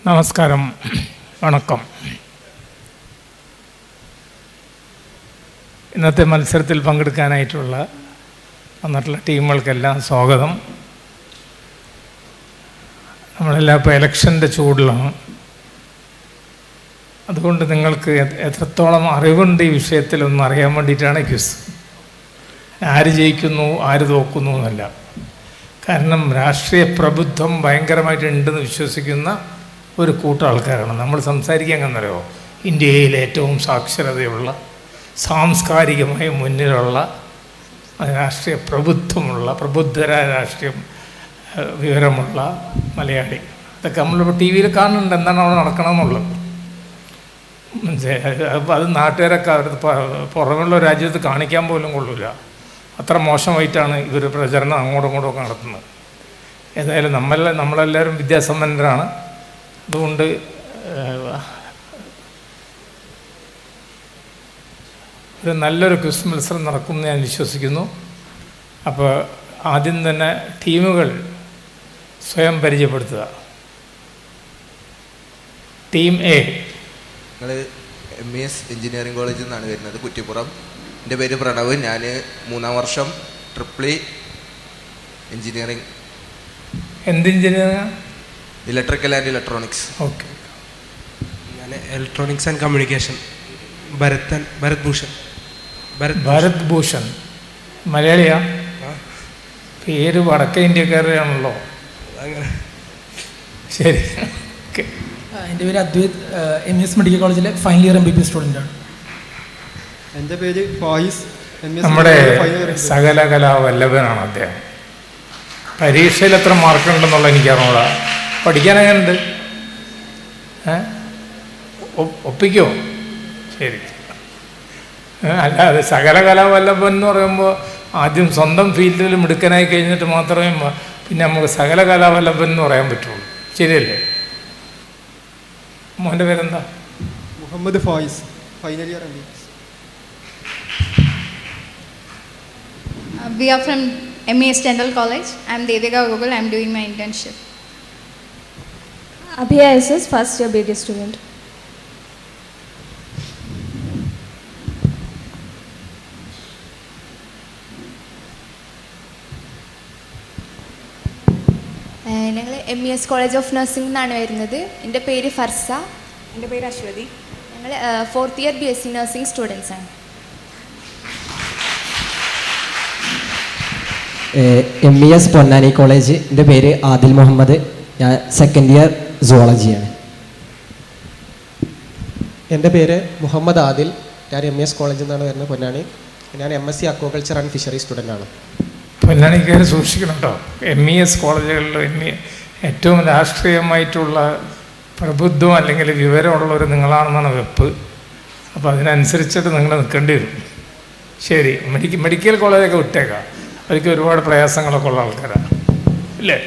നമസ്കാരം, വണക്കം. ഇന്നത്തെ മത്സരത്തിൽ പങ്കെടുക്കാനായിട്ടുള്ള വന്നിട്ടുള്ള ടീമുകൾക്കെല്ലാം സ്വാഗതം. നമ്മളെല്ലാം ഇപ്പോൾ ഇലക്ഷൻ്റെ ചൂടിലാണ്. അതുകൊണ്ട് നിങ്ങൾക്ക് എത്രത്തോളം അറിവുണ്ട് ഈ വിഷയത്തിലൊന്നും അറിയാൻ വേണ്ടിയിട്ടാണ് ക്വിസ്. ആര് ജയിക്കുന്നു ആര് തോക്കുന്നു എന്നല്ല. കാരണം രാഷ്ട്രീയ പ്രബുദ്ധം ഭയങ്കരമായിട്ടുണ്ടെന്ന് വിശ്വസിക്കുന്ന ഒരു കൂട്ടം ആൾക്കാരാണ് നമ്മൾ സംസാരിക്കാൻ. എന്നറിയോ, ഇന്ത്യയിൽ ഏറ്റവും സാക്ഷരതയുള്ള, സാംസ്കാരികമായി മുന്നിലുള്ള, രാഷ്ട്രീയ പ്രബുദ്ധരായ രാഷ്ട്രീയ വിവരമുള്ള മലയാളി. അതൊക്കെ നമ്മളിപ്പോൾ ടി വിയിൽ കാണുന്നുണ്ട് എന്താണ് അവിടെ നടക്കണമെന്നുള്ളത്. അപ്പോൾ അത് നാട്ടുകാരൊക്കെ അവർ പുറമുള്ള രാജ്യത്ത് കാണിക്കാൻ പോലും കൊള്ളില്ല. അത്ര മോശമായിട്ടാണ് ഇവർ പ്രചരണം അങ്ങോട്ടും ഇങ്ങോട്ടും നടത്തുന്നത്. ഏതായാലും നമ്മളെല്ലാവരും വിദ്യാസമ്പന്നരാണ്. അതുകൊണ്ട് ഒരു നല്ലൊരു ക്വിസ് മത്സരം നടക്കുമെന്ന് ഞാൻ വിശ്വസിക്കുന്നു. അപ്പോൾ ആദ്യം തന്നെ ടീമുകൾ സ്വയം പരിചയപ്പെടുത്തുക. Team A. ഞങ്ങൾ MES എഞ്ചിനീയറിംഗ് കോളേജിൽ നിന്നാണ് വരുന്നത്, കുറ്റിപ്പുറം. എൻ്റെ പേര് പ്രണവ്. ഞാൻ 3ാം വർഷം ട്രിപ്പിൾ എഞ്ചിനീയറിംഗ്. എന്ത് engineering? Electrical and electronics. Okay. ഞാൻ electronics and communication. Bharat Bhushan. മലയാളിയാ? പേര് വടക്കേ ഇന്ത്യക്കാരെയാണല്ലോ. അങ്ങനെ. ശരി, ഓക്കെ. എൻ്റെ പേര് അദ്വൈത്. MES മെഡിക്കൽ കോളേജിലെ ഫൈനൽ ഇയർ MBBS സ്റ്റുഡൻ്റാണ്. എൻ്റെ പേര് ഫായിസ്. നമ്മുടെ സകല കലാവല്ലഭനാണ് അദ്ദേഹം. പരീക്ഷയിൽ എത്ര മാർക്കുണ്ടെന്നുള്ള എനിക്കറിഞ്ഞൂടാ. പഠിക്കാൻ എങ്ങനെയുണ്ട്? ഒപ്പിക്കോ? ശരി. അല്ലാതെ സകല കലാവല്ലഭൻ എന്ന് പറയുമ്പോൾ ആദ്യം സ്വന്തം ഫീൽഡിൽ മിടുക്കനായി കഴിഞ്ഞിട്ട് മാത്രമേ പിന്നെ നമുക്ക് സകല കലാവല്ലഭൻ എന്ന് പറയാൻ പറ്റുള്ളൂ. ശരിയല്ലേ? മോൻ്റെ പേരെന്താ? Muhammad Faiz, final year MBBS. We are from MES Dental College. I am Devika Gogol. I am doing my internship. Abhiya SS, first year BD student. ഞങ്ങൾ MES കോളേജ് ഓഫ് നഴ്സിംഗ് എന്നാണ് വരുന്നത്. എൻ്റെ പേര് ഫർസ. എൻ്റെ പേര് അശ്വതി. ഞങ്ങൾ 4th year BSc nursing students ആണ്. MES Ponnani college. എൻ്റെ പേര് ആദിൽ മുഹമ്മദ്. ഞാൻ 2nd ഇയർ സുവോളജിയാണ്. എൻ്റെ പേര് മുഹമ്മദ് ആദിൽ. ഞാൻ MES കോളേജിൽ നിന്നാണ് വരുന്നത്, പൊന്നാനി. ഞാൻ MSc അക്വാകൾച്ചർ ആൻഡ് ഫിഷറി സ്റ്റുഡൻ്റാണ്. പൊന്നാനിക്കാർ സൂക്ഷിക്കണം കേട്ടോ. MES കോളേജുകളിൽ ഏറ്റവും രാഷ്ട്രീയമായിട്ടുള്ള പ്രബുദ്ധം അല്ലെങ്കിൽ വിവരമുള്ളവർ നിങ്ങളാണെന്നാണ് വെപ്പ്. അപ്പോൾ അതിനനുസരിച്ചിട്ട് നിങ്ങൾ നിൽക്കേണ്ടി വരും. ശരി, മെഡിക്കൽ കോളേജൊക്കെ വിട്ടേക്കാം. അവർക്ക് ഒരുപാട് പ്രയാസങ്ങളൊക്കെ ഉള്ള ആൾക്കാരാണ്, ഇല്ലേ?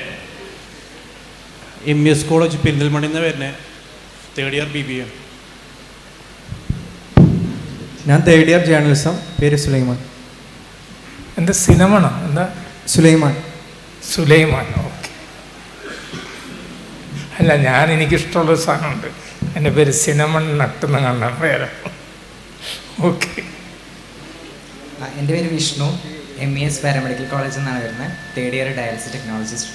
MES കോളേജ് പെരിന്തൽമണ്ണ വരുന്നത്, 3rd ഇയർ BBA. ഞാൻ 3rd ഇയർ ജേർണലിസം. പേര് സുലൈമാൻ. എന്താ സിനിമണോ? എന്താ? സുലൈമാൻ. ഓക്കെ. അല്ല, എനിക്കിഷ്ടമുള്ളൊരു സാധനമുണ്ട്. എൻ്റെ പേര് സിനമൺ നട്ടെന്ന് കണ്ടാണ് പേര്. ഓക്കെ. എൻ്റെ പേര് വിഷ്ണു. MES പാരാമെഡിക്കൽ കോളേജിൽ നിന്നാണ് വരുന്നത്, 3rd ഇയർ ഡയാലിസിസ് ടെക്നോളജിസ്റ്റ്.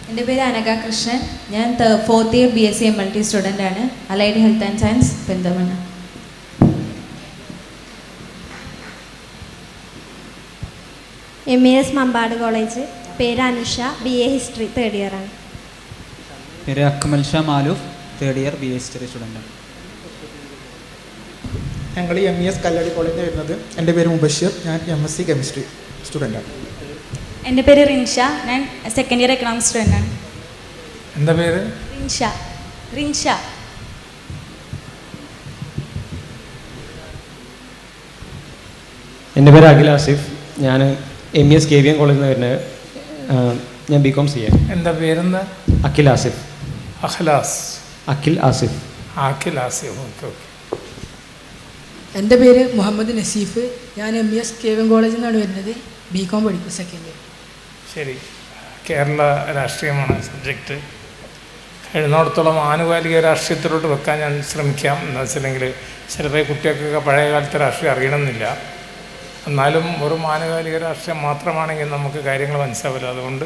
എൻ്റെ പേര് അനഘ കൃഷ്ണൻ. ഞാൻ 4th year BSc MLT student ആണ്, allied health and science, Perinthalmanna. MES Mampad college. പേര് Anusha. BA history, 3rd year ആണ്. പേര് Akmal Shah Maloof. 3rd year BA history സ്റ്റുഡൻ്റാണ്. ഞങ്ങൾ MES കല്ലടി കോളേജിൽ നിന്ന് വരുന്നത്. എൻ്റെ പേര് മുബഷിർ. ഞാൻ MSc കെമിസ്ട്രി സ്റ്റുഡൻ്റാണ്. എൻ്റെ പേര് റിൻഷ. ഞാൻ 2nd ഇയർ എക്കണോമിക്സ് സ്റ്റുഡൻ്റാണ്. എന്താ പേര്? റിൻഷ. എൻ്റെ പേര് അഖിൽ ആസിഫ്. ഞാൻ MES KVM കോളേജിൽ നിന്ന് വരുന്നത്. ഞാൻ BCom ചെയ്യാം. എന്താ പേരെന്താ? അഖിൽ ആസിഫ്. അഖിൽ ആസിഫ്. ഓക്കെ. എൻ്റെ പേര് മുഹമ്മദ് നസീഫ്. ഞാൻ MES KVM കോളേജിൽ നിന്നാണ് വരുന്നത്. BCom പഠിക്കും, 2nd ഇയർ. ശരി. കേരള രാഷ്ട്രീയമാണ് സബ്ജക്റ്റ്. എഴുന്നോടത്തോളം ആനുകാലിക രാഷ്ട്രീയത്തിലോട്ട് വെക്കാൻ ഞാൻ ശ്രമിക്കാം. എന്താ വെച്ചിട്ടുണ്ടെങ്കിൽ ചിലപ്പോൾ ഈ കുട്ടികൾക്കൊക്കെ പഴയ കാലത്തെ രാഷ്ട്രീയം അറിയണമെന്നില്ല. എന്നാലും ഒരു ആനുകാലിക രാഷ്ട്രീയം മാത്രമാണെങ്കിൽ നമുക്ക് കാര്യങ്ങൾ മനസ്സിലാവില്ല. അതുകൊണ്ട്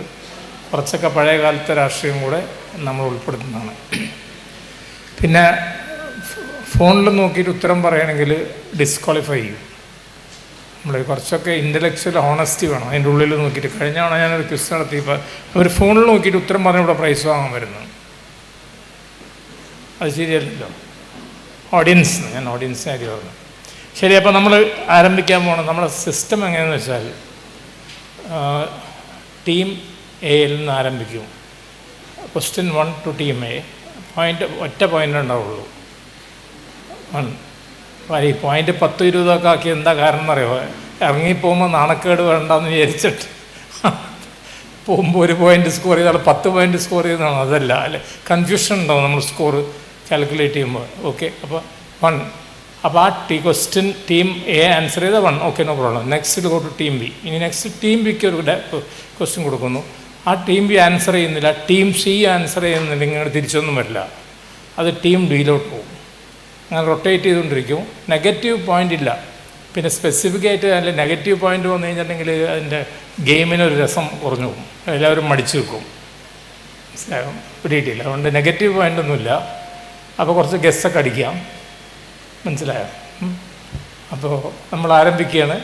കുറച്ചൊക്കെ പഴയ കാലത്തെ രാഷ്ട്രീയം കൂടെ നമ്മൾ ഉൾപ്പെടുത്തുന്നതാണ്. പിന്നെ ഫോണിൽ നോക്കിയിട്ട് ഉത്തരം പറയുകയാണെങ്കിൽ ഡിസ്ക്വാളിഫൈ ചെയ്യും. നമ്മൾ കുറച്ചൊക്കെ ഇൻ്റലക്ച്വൽ ഹോണസ്റ്റി വേണം അതിൻ്റെ ഉള്ളിൽ നോക്കിയിട്ട്. കഴിഞ്ഞ തവണ ഞാനൊരു ക്വിസ് നടത്തിയപ്പോൾ അവർ ഫോണിൽ നോക്കിയിട്ട് ഉത്തരം പറഞ്ഞ് ഇവിടെ പ്രൈസ് വാങ്ങാൻ വരുന്നു. അത് ശരിയല്ലല്ലോ. ഞാൻ ഓഡിയൻസിനെ കാര്യം പറഞ്ഞു. ശരി, അപ്പോൾ നമ്മൾ ആരംഭിക്കാൻ പോകണം. നമ്മുടെ സിസ്റ്റം എങ്ങനെയാണെന്ന് വെച്ചാൽ ടീം എയിൽ നിന്ന് ആരംഭിക്കും. Question 1 to team A. ഒറ്റ പോയിൻ്റ് ഉണ്ടാവുള്ളൂ. 1. ഈ പോയിൻ്റ് 10-20 ആക്കി എന്താ കാരണം എന്നറിയോ? ഇറങ്ങിപ്പോകുമ്പോൾ നാണക്കേട് വേണ്ടെന്ന് വിചാരിച്ചിട്ട് പോകുമ്പോൾ 1 പോയിൻ്റ് സ്കോർ ചെയ്താൽ 10 പോയിൻ്റ് സ്കോർ ചെയ്യുന്നതാണ്. അതല്ല, അല്ലെ കൺഫ്യൂഷൻ ഉണ്ടാവും നമ്മൾ സ്കോർ കാൽക്കുലേറ്റ് ചെയ്യുമ്പോൾ. ഓക്കെ, അപ്പോൾ 1. അപ്പോൾ ആ ക്വസ്റ്റ്യൻ ടീം എ ആൻസർ ചെയ്താൽ 1. Okay, no problem. Next go to team B. ഇനി നെക്സ്റ്റ് ടീം ബിക്ക് ഒരു ക്വസ്റ്റ്യൻ കൊടുക്കുന്നു. ആ ടീം ബി ആൻസർ ചെയ്യുന്നില്ല, ടീം സി ആൻസർ ചെയ്യുന്നില്ല, ഇങ്ങനെ തിരിച്ചൊന്നും വരില്ല. അത് ടീം ഡിയിലോട്ട് പോകും. അങ്ങനെ റൊട്ടേറ്റ് ചെയ്തുകൊണ്ടിരിക്കും. നെഗറ്റീവ് പോയിൻ്റ് ഇല്ല. പിന്നെ സ്പെസിഫിക് ആയിട്ട് അതിൽ നെഗറ്റീവ് പോയിൻ്റ് വന്നു കഴിഞ്ഞിട്ടുണ്ടെങ്കിൽ അതിൻ്റെ ഗെയിമിനൊരു രസം കുറഞ്ഞു പോകും. എല്ലാവരും മടിച്ചു വെക്കും. മനസ്സിലാകും, പിടിയിട്ടില്ല. അതുകൊണ്ട് നെഗറ്റീവ് പോയിൻ്റൊന്നുമില്ല. അപ്പോൾ കുറച്ച് ഗസ്സൊക്കെ അടിക്കാം. മനസ്സിലായോ? അപ്പോൾ നമ്മൾ ആരംഭിക്കുകയാണ്.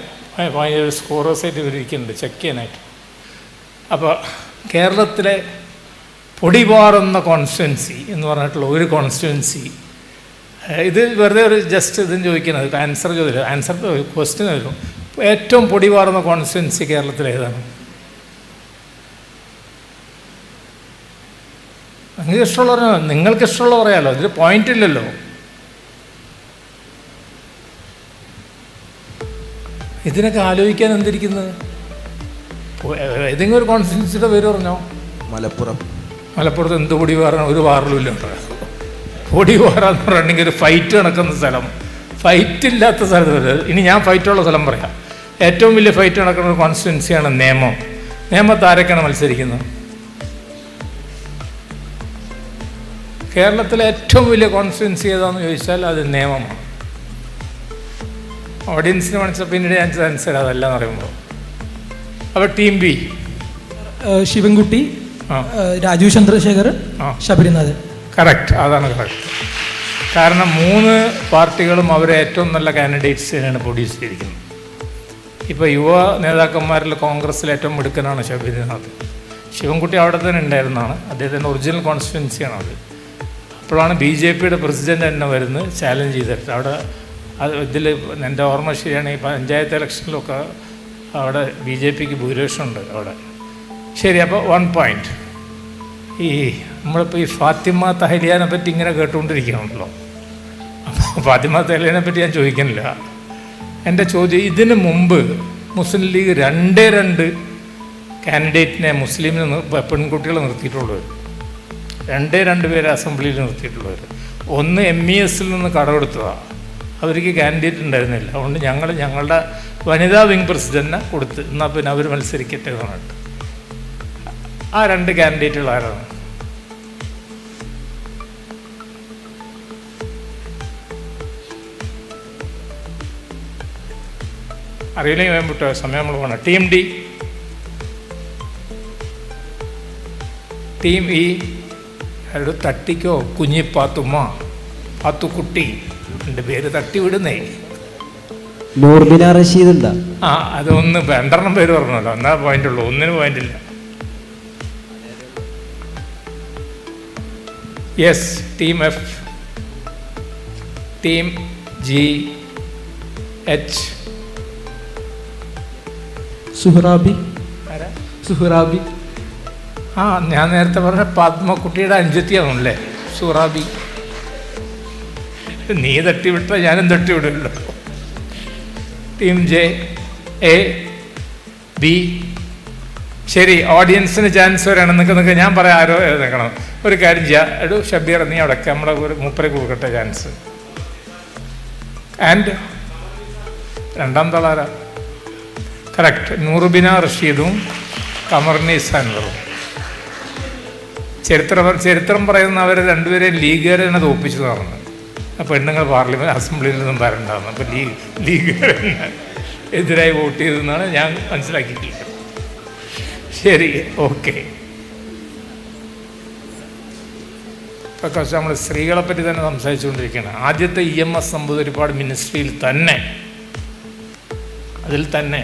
ഒരു സ്കോറേഴ്സായിട്ട് ഇവരിക്കുന്നുണ്ട് ചെക്ക് ചെയ്യാനായിട്ട്. അപ്പോൾ കേരളത്തിലെ പൊടിപാറുന്ന കോൺസ്റ്റിറ്റ്യുവൻസി എന്ന് പറഞ്ഞിട്ടുള്ള ഒരു കോൺസ്റ്റിറ്റ്യുവൻസി, ഇത് വെറുതെ ഒരു ജസ്റ്റ് ഇതും ചോദിക്കുന്നത്, ആൻസർ ചോദിക്കില്ല, ആൻസർ ക്വസ്റ്റ്യൻ വരും. ഏറ്റവും പൊടിപാറുന്ന കോൺസ്റ്റിറ്റ്യുവൻസി കേരളത്തിൽ ഏതാണ്? നിങ്ങൾക്ക് ഇഷ്ടമുള്ള പറയാമല്ലോ, ഇതിൽ പോയിന്റ് ഇല്ലല്ലോ. ഇതിനൊക്കെ ആലോചിക്കാൻ എന്തിരിക്കുന്നത്? ഏതെങ്കിലും ഒരു കോൺസ്റ്റിറ്റ്യുവൻസിയുടെ പേര് പറഞ്ഞോ. മലപ്പുറത്ത് എന്ത് പൊടി പാറാൻ? ഒരു വാറിലും ഇല്ല. പൊടി പാറാന്ന് പറഞ്ഞിട്ടുണ്ടെങ്കിൽ ഒരു ഫൈറ്റ് നടക്കുന്ന സ്ഥലം, ഫൈറ്റ് ഇല്ലാത്ത സ്ഥലത്ത്. ഇനി ഞാൻ ഫൈറ്റുള്ള സ്ഥലം പറയാം. ഏറ്റവും വലിയ ഫൈറ്റ് നടക്കുന്ന ഒരു കോൺസ്റ്റിറ്റ്യുവൻസിയാണ് നേമം. നേമത്ത് ആരൊക്കെയാണ് മത്സരിക്കുന്നത്? കേരളത്തിലെ ഏറ്റവും വലിയ കോൺസ്റ്റിറ്റ്യുവൻസി ഏതാണെന്ന് ചോദിച്ചാൽ അത് നേമമാണ്. ഓഡിയൻസിന് മനസ്സിലായി പിന്നീട് ഞാൻ ആൻസർ അതല്ല എന്ന് പറയുമ്പോൾ. അപ്പോൾ team B Sivankutty, Rajeev Chandrasekhar, Sabarinathan. Correct, അതാണ് കറക്റ്റ്. കാരണം 3 പാർട്ടികളും അവരെ ഏറ്റവും നല്ല കാൻഡിഡേറ്റ്സിനെയാണ് പ്രൊഡ്യൂസ് ചെയ്തിരിക്കുന്നത്. ഇപ്പോൾ യുവ നേതാക്കന്മാരിൽ കോൺഗ്രസ്സിൽ ഏറ്റവും മിടുക്കനാണ് ശബരിനാഥ്. ശിവൻകുട്ടി അവിടെ തന്നെ ഉണ്ടായിരുന്നതാണ്. അദ്ദേഹത്തിൻ്റെ ഒറിജിനൽ കോൺസ്റ്റിറ്റ്യുവൻസിയാണ് അത്. അപ്പോഴാണ് BJPയുടെ പ്രസിഡൻ്റ് തന്നെ വരുന്നത് ചാലഞ്ച് ചെയ്തിട്ട്. അവിടെ ഇതിൽ എൻ്റെ ഓർമ്മ ശരിയാണ്, ഈ പഞ്ചായത്ത് ഇലക്ഷനിലൊക്കെ അവിടെ BJPക്ക് ഭൂരിപക്ഷമുണ്ട് അവിടെ. ശരി, അപ്പോൾ 1 പോയിൻ്റ്. ഈ നമ്മളിപ്പോൾ ഈ ഫാത്തിമ തഹലിയാനെ പറ്റി ഇങ്ങനെ കേട്ടുകൊണ്ടിരിക്കുകയാണല്ലോ. അപ്പോൾ ഫാത്തിമ തഹലിയാനെ പറ്റി ഞാൻ ചോദിക്കുന്നില്ല. എൻ്റെ ചോദ്യം, ഇതിന് മുമ്പ് മുസ്ലിം ലീഗ് 2 കാൻഡിഡേറ്റിനെ മുസ്ലിമിന് പെൺകുട്ടികളെ നിർത്തിയിട്ടുള്ളവർ, 2 പേരെ അസംബ്ലിയിൽ നിർത്തിയിട്ടുള്ളവർ. ഒന്ന് MESൽ നിന്ന് കടമെടുത്തതാണ്. അവർക്ക് കാൻഡിഡേറ്റ് ഉണ്ടായിരുന്നില്ല. അതുകൊണ്ട് ഞങ്ങളുടെ വനിതാ വിങ് പ്രസിഡന്റിനെ കൊടുത്ത് എന്നാൽ പിന്നെ അവർ മത്സരിക്കട്ടെ എന്ന് പറഞ്ഞിട്ട്. ആ 2 കാൻഡിഡേറ്റുകൾ ആരാണ്? അറിയില്ലെങ്കിൽ വേണ്ടിട്ടോ, സമയം നമ്മൾ പോകണം. ടീം ഡി, ടീം ഇ, ഒരു തട്ടിക്കോ കുഞ്ഞിപ്പാത്തുമ്മ, പാത്തുക്കുട്ടി, എൻ്റെ പേര് തട്ടി വിടുന്നേ. നൂർബിന റഷീദ് എന്താ? അതൊന്ന് 2 പേര് പറഞ്ഞല്ലോ, എന്നാ പോയിന്റ് ഉള്ളൂ, ഒന്നിന് പോയിന്റ് ഇല്ല. Yes, team F, team G, H. Suhrabi. ഞാൻ നേരത്തെ പറഞ്ഞ പത്മക്കുട്ടിയുടെ അനുജത്തിയാണല്ലേ സുഹ്റാബി. നീ തട്ടിവിട്ട ഞാനും തട്ടിവിടുമല്ലോ. Team J, A, B. ശരി, ഓഡിയൻസിന് ചാൻസ് വരണം. നിൽക്ക് ഞാൻ പറയാം ആരോ നിൽക്കണം. ഒരു കാര്യം ചെയ്യാം, എടൂ ഷബീർ, നീ അവിടെയൊക്കെ നമ്മളെ ഒരു 3 കൊടുക്കട്ടെ ചാൻസ്. ആൻഡ് 2ാമത്തെ ആളാരാ? കറക്റ്റ്, നൂറുബിന റഷീദും കമർനീസ് അൻവറും. ചരിത്രം പറയുന്നവർ രണ്ടുപേരെയും ലീഗുകാരെ തന്നെ തോപ്പിച്ചു നടന്നു. അപ്പോൾ പെണ്ണുങ്ങൾ പാർലമെൻറ്റ് അസംബ്ലിയിൽ നിന്നും വരണ്ടായിരുന്നു. അപ്പോൾ ലീഗുകാരന് എതിരായി വോട്ട് ചെയ്തെന്നാണ് ഞാൻ മനസ്സിലാക്കിയിട്ടുള്ളത്. ശരി, ഓക്കെ. ഇപ്പോൾ കുറച്ച് നമ്മൾ സ്ത്രീകളെ പറ്റി തന്നെ സംസാരിച്ചുകൊണ്ടിരിക്കുകയാണ്. ആദ്യത്തെ EMS നമ്പൂതിരിപ്പാട് മിനിസ്ട്രിയിൽ തന്നെ, അതിൽ തന്നെ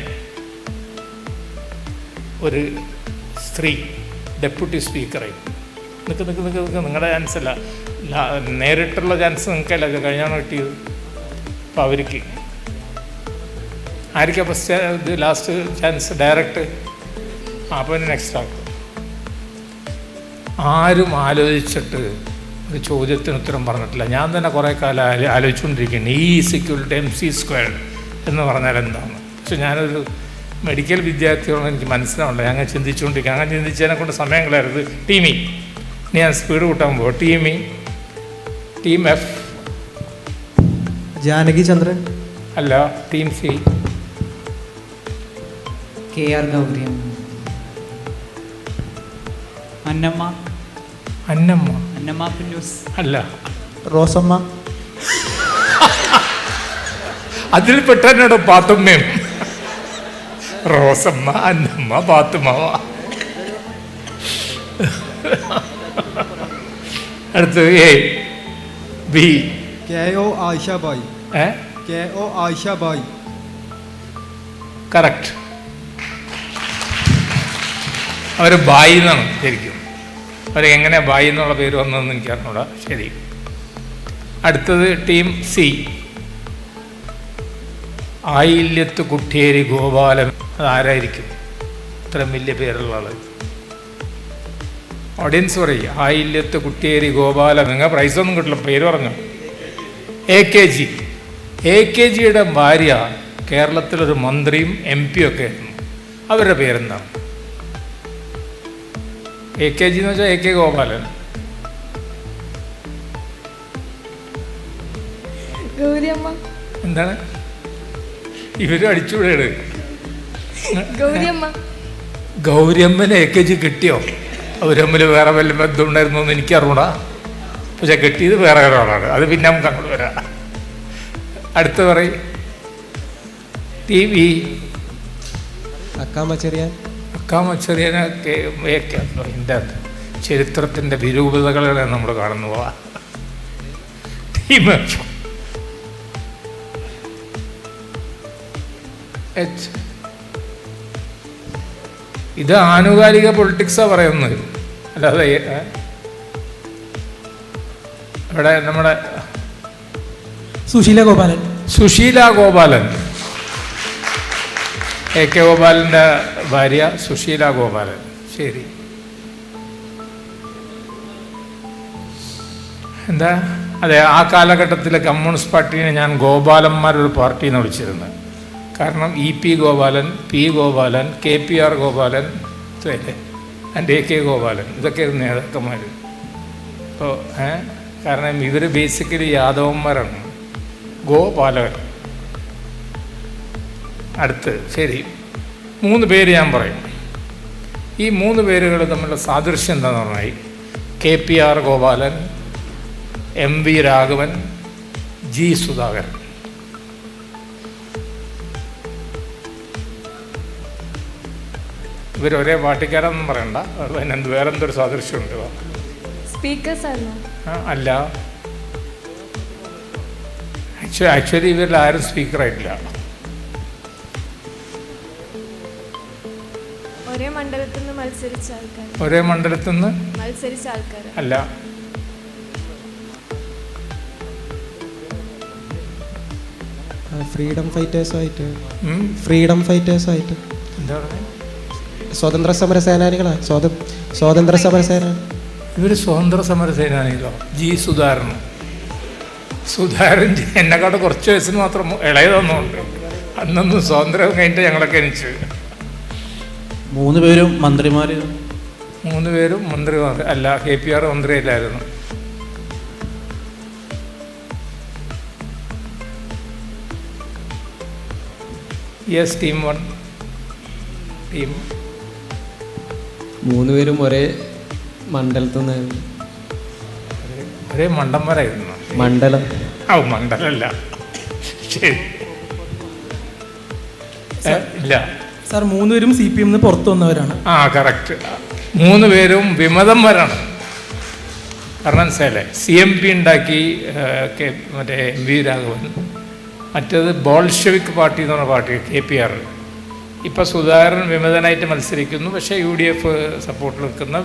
ഒരു സ്ത്രീ ഡെപ്യൂട്ടി സ്പീക്കറായി. നിങ്ങളുടെ ചാൻസ് അല്ല, നേരിട്ടുള്ള ചാൻസ് നിങ്ങൾക്കല്ല, കഴിഞ്ഞാണ് കിട്ടിയത്. അപ്പോൾ അവർക്ക് ആയിരിക്കാം ഫസ്റ്റ് ഇത് ലാസ്റ്റ് ചാൻസ് ഡയറക്റ്റ്. അപ്പോൾ നെക്സ്റ്റ് ആക്കും. ആരും ആലോചിച്ചിട്ട് ഒരു ചോദ്യത്തിന് ഉത്തരം പറഞ്ഞിട്ടില്ല. ഞാൻ തന്നെ കുറേ കാലം ആലോചിച്ചുകൊണ്ടിരിക്കുകയാണ് E=MC² എന്ന് പറഞ്ഞാൽ എന്താണ്. പക്ഷെ ഞാനൊരു മെഡിക്കൽ വിദ്യാർത്ഥിയോട് എനിക്ക് മനസ്സിലാവില്ല. ഞാൻ ചിന്തിച്ചുകൊണ്ടിരിക്കുക. അങ്ങനെ ചിന്തിച്ചതിനെ കൊണ്ട് സമയം കളയരുത്. ടീമി ഞാൻ സ്പീഡ് കൂട്ടാൻ പോകും. Team F. ജാനകി ചന്ദ്രൻ. അല്ല, ടീം C. KR ഗൗരിയം. അന്നമ്മ പിന്നൂസ്. അല്ല, റോസമ്മ. അതിൽ പെട്ടെന്നോട് പാത്തുമ്മയും. റോസമ്മ, അന്നമ്മ, പാത്തുമാവ. അടുത്ത് A, B. KO Ayishabai. KO Ayishabai. Correct. അവർ ബായി എന്നാണ് ശരിക്കും. അവർ എങ്ങനെ ബായി എന്നുള്ള പേര് വന്നതെന്ന് എനിക്ക് അറിഞ്ഞൂടാ. ശരി. അടുത്തത് ടീം C. ആയില്യത്ത് കുട്ടിയേരി ഗോപാലൻ. അതാരായിരിക്കും ഇത്രയും വലിയ പേരുള്ള ആൾ? ഓഡിയൻസ് പറയും. ആയില്യത്ത് കുട്ടിയേരി ഗോപാലൻ. നിങ്ങൾ പ്രൈസൊന്നും കിട്ടില്ല, പേര് പറഞ്ഞു. AKGയുടെ ഭാര്യ കേരളത്തിലൊരു മന്ത്രിയും MP ഒക്കെ ആയിരുന്നു. അവരുടെ പേരെന്താണ്? AKG എന്ന് വെച്ചാൽ AK ഗോപാലൻ. എന്താണ് ഇവര് അടിച്ചുവിടേട്? ഗൗരിയമ്മന് AKG കിട്ടിയോ? അവർ തമ്മിൽ വേറെ വല്ല ബന്ധം ഉണ്ടായിരുന്നോ എന്ന് എനിക്കറിഞ്ഞൂടാ. പക്ഷെ കിട്ടിയത് വേറെ ഒരാളാണ്. അത് പിന്നെ നമുക്ക് അങ്ങോട്ട് വരാം. അടുത്ത പറയും. Team E. അക്കാമച്ചെറിയാനൊക്കെ എൻ്റെ ചരിത്രത്തിൻ്റെ വിരൂപതകളെ നമ്മൾ കാണുന്നു. പോവാ. Team H. ഇത് ആനുകാലിക പൊളിറ്റിക്സാണ് പറയുന്നത്, അല്ലാതെ ഇവിടെ നമ്മുടെ സുശീല ഗോപാലൻ. AK ഗോപാലൻ്റെ ഭാര്യ സുശീല ഗോപാലൻ. ശരി. എന്താ? അതെ, ആ കാലഘട്ടത്തിലെ കമ്മ്യൂണിസ്റ്റ് പാർട്ടീനെ ഞാൻ ഗോപാലന്മാരൊരു പാർട്ടിന്ന് വിളിച്ചിരുന്നത്. കാരണം EP Gopalan, P Gopalan, KPR Gopalan, and AK Gopalan, ഇതൊക്കെ നേതാക്കന്മാർ. അപ്പോൾ കാരണം ഇവർ ബേസിക്കലി യാദവന്മാരാണ്, ഗോപാലകർ. അടുത്ത് ശരി, 3 പേര് ഞാൻ പറയും. ഈ 3 പേരുകൾ തമ്മിലുള്ള സാദൃശ്യം എന്താണെന്ന് പറഞ്ഞാൽ KPR Gopalan, MV Raghavan, G Sudhakaran. ഇവർ ഒരേ പാർട്ടിക്കാരെന്നും പറയണ്ട. അതിനെന്ത് വേറെന്തൊരു സാദൃശ്യമുണ്ട്? അല്ല, ആക്ച്വലി ഇവരിൽ ആരും സ്പീക്കറായിട്ടില്ല. ഒരേ മണ്ഡലത്തിൽ നിന്ന് മത്സരിച്ച ആൾക്കാർ അല്ല. ഫ്രീഡം ഫൈറ്റേഴ്സായിട്ട് എന്താ പറയുക? സ്വാതന്ത്ര്യ സമര സേനാനികളാണ്. സ്വാതന്ത്ര്യ സമര സേനാനി. ഇവർ സ്വാതന്ത്ര്യ സമര സേനാനികളോ? G സുധാകരൻ എന്നെക്കാട്ട് കുറച്ച് വയസ്സിന് മാത്രം ഇളയതൊന്നുമുണ്ട്. അന്നൊന്നും സ്വാതന്ത്ര്യം കഴിഞ്ഞിട്ട് ഞങ്ങളൊക്കെ എനിച്ച്. 3 പേരും മന്ത്രിമാർ. 3 പേരും മന്ത്രിമാർ അല്ല. KPR മന്ത്രിയല്ലായിരുന്നു. Yes, team 1. ടീം 3 പേരും ഒരേ മണ്ഡലത്തിൽ നിന്ന്. ഒരേ മണ്ടന്മാരായിരുന്നു. മണ്ഡലം. മണ്ഡലമല്ല. ശരി. ഇല്ല സാർ 3 പേരും CPM പുറത്തു വന്നവരാണ്. കറക്റ്റ്. 3 പേരും വിമതന്മാരാണ്. കാരണം മനസ്സിലല്ലേ, CMP ഉണ്ടാക്കി മറ്റേ MV രാഘവൻ, മറ്റേത് ബോൾഷെവിക് പാർട്ടി എന്ന് പറഞ്ഞ പാർട്ടി KPR. ഇപ്പം സുധാകരൻ വിമതനായിട്ട് മത്സരിക്കുന്നു, പക്ഷേ UDF സപ്പോർട്ട് നിൽക്കുന്ന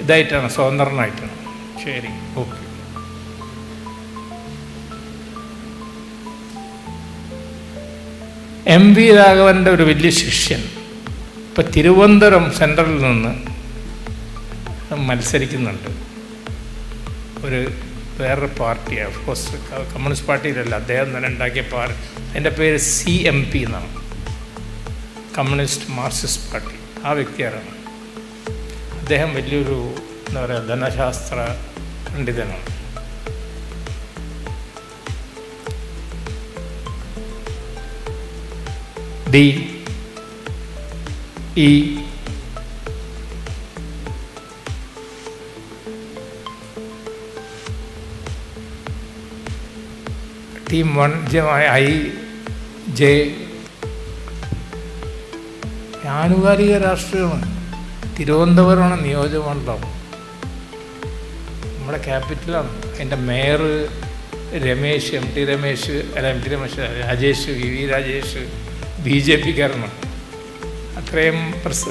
ഇതായിട്ടാണ്, സ്വതന്ത്രനായിട്ടാണ്. ശരി, ഓക്കെ. MV രാഘവൻ്റെ ഒരു വലിയ ശിഷ്യൻ ഇപ്പം തിരുവനന്തപുരം സെൻട്രലിൽ നിന്ന് മത്സരിക്കുന്നുണ്ട്. വേറൊരു പാർട്ടിയാണ്, ഓഫ് കോഴ്സ് കമ്മ്യൂണിസ്റ്റ് പാർട്ടിയിലല്ല, അദ്ദേഹം തന്നെ ഉണ്ടാക്കിയ പാർട്ടി. അതിൻ്റെ പേര് CMP എന്നാണ്, കമ്മ്യൂണിസ്റ്റ് മാർക്സിസ്റ്റ് പാർട്ടി. ആ വ്യക്തിയാണ്. അദ്ദേഹം വലിയൊരു എന്താ പറയുക ധനശാസ്ത്ര പണ്ഡിതനാണ്. DE ടീം 1 IJ ആനുകാലിക രാഷ്ട്രീയമാണ്. തിരുവനന്തപുരമാണ് നിയോജകമണ്ഡലം, നമ്മുടെ ക്യാപിറ്റലാണ്. അതിൻ്റെ mayor Ramesh, MT Ramesh, Rajesh, VV Rajesh BJPക്കാരനാണ്. അത്രയും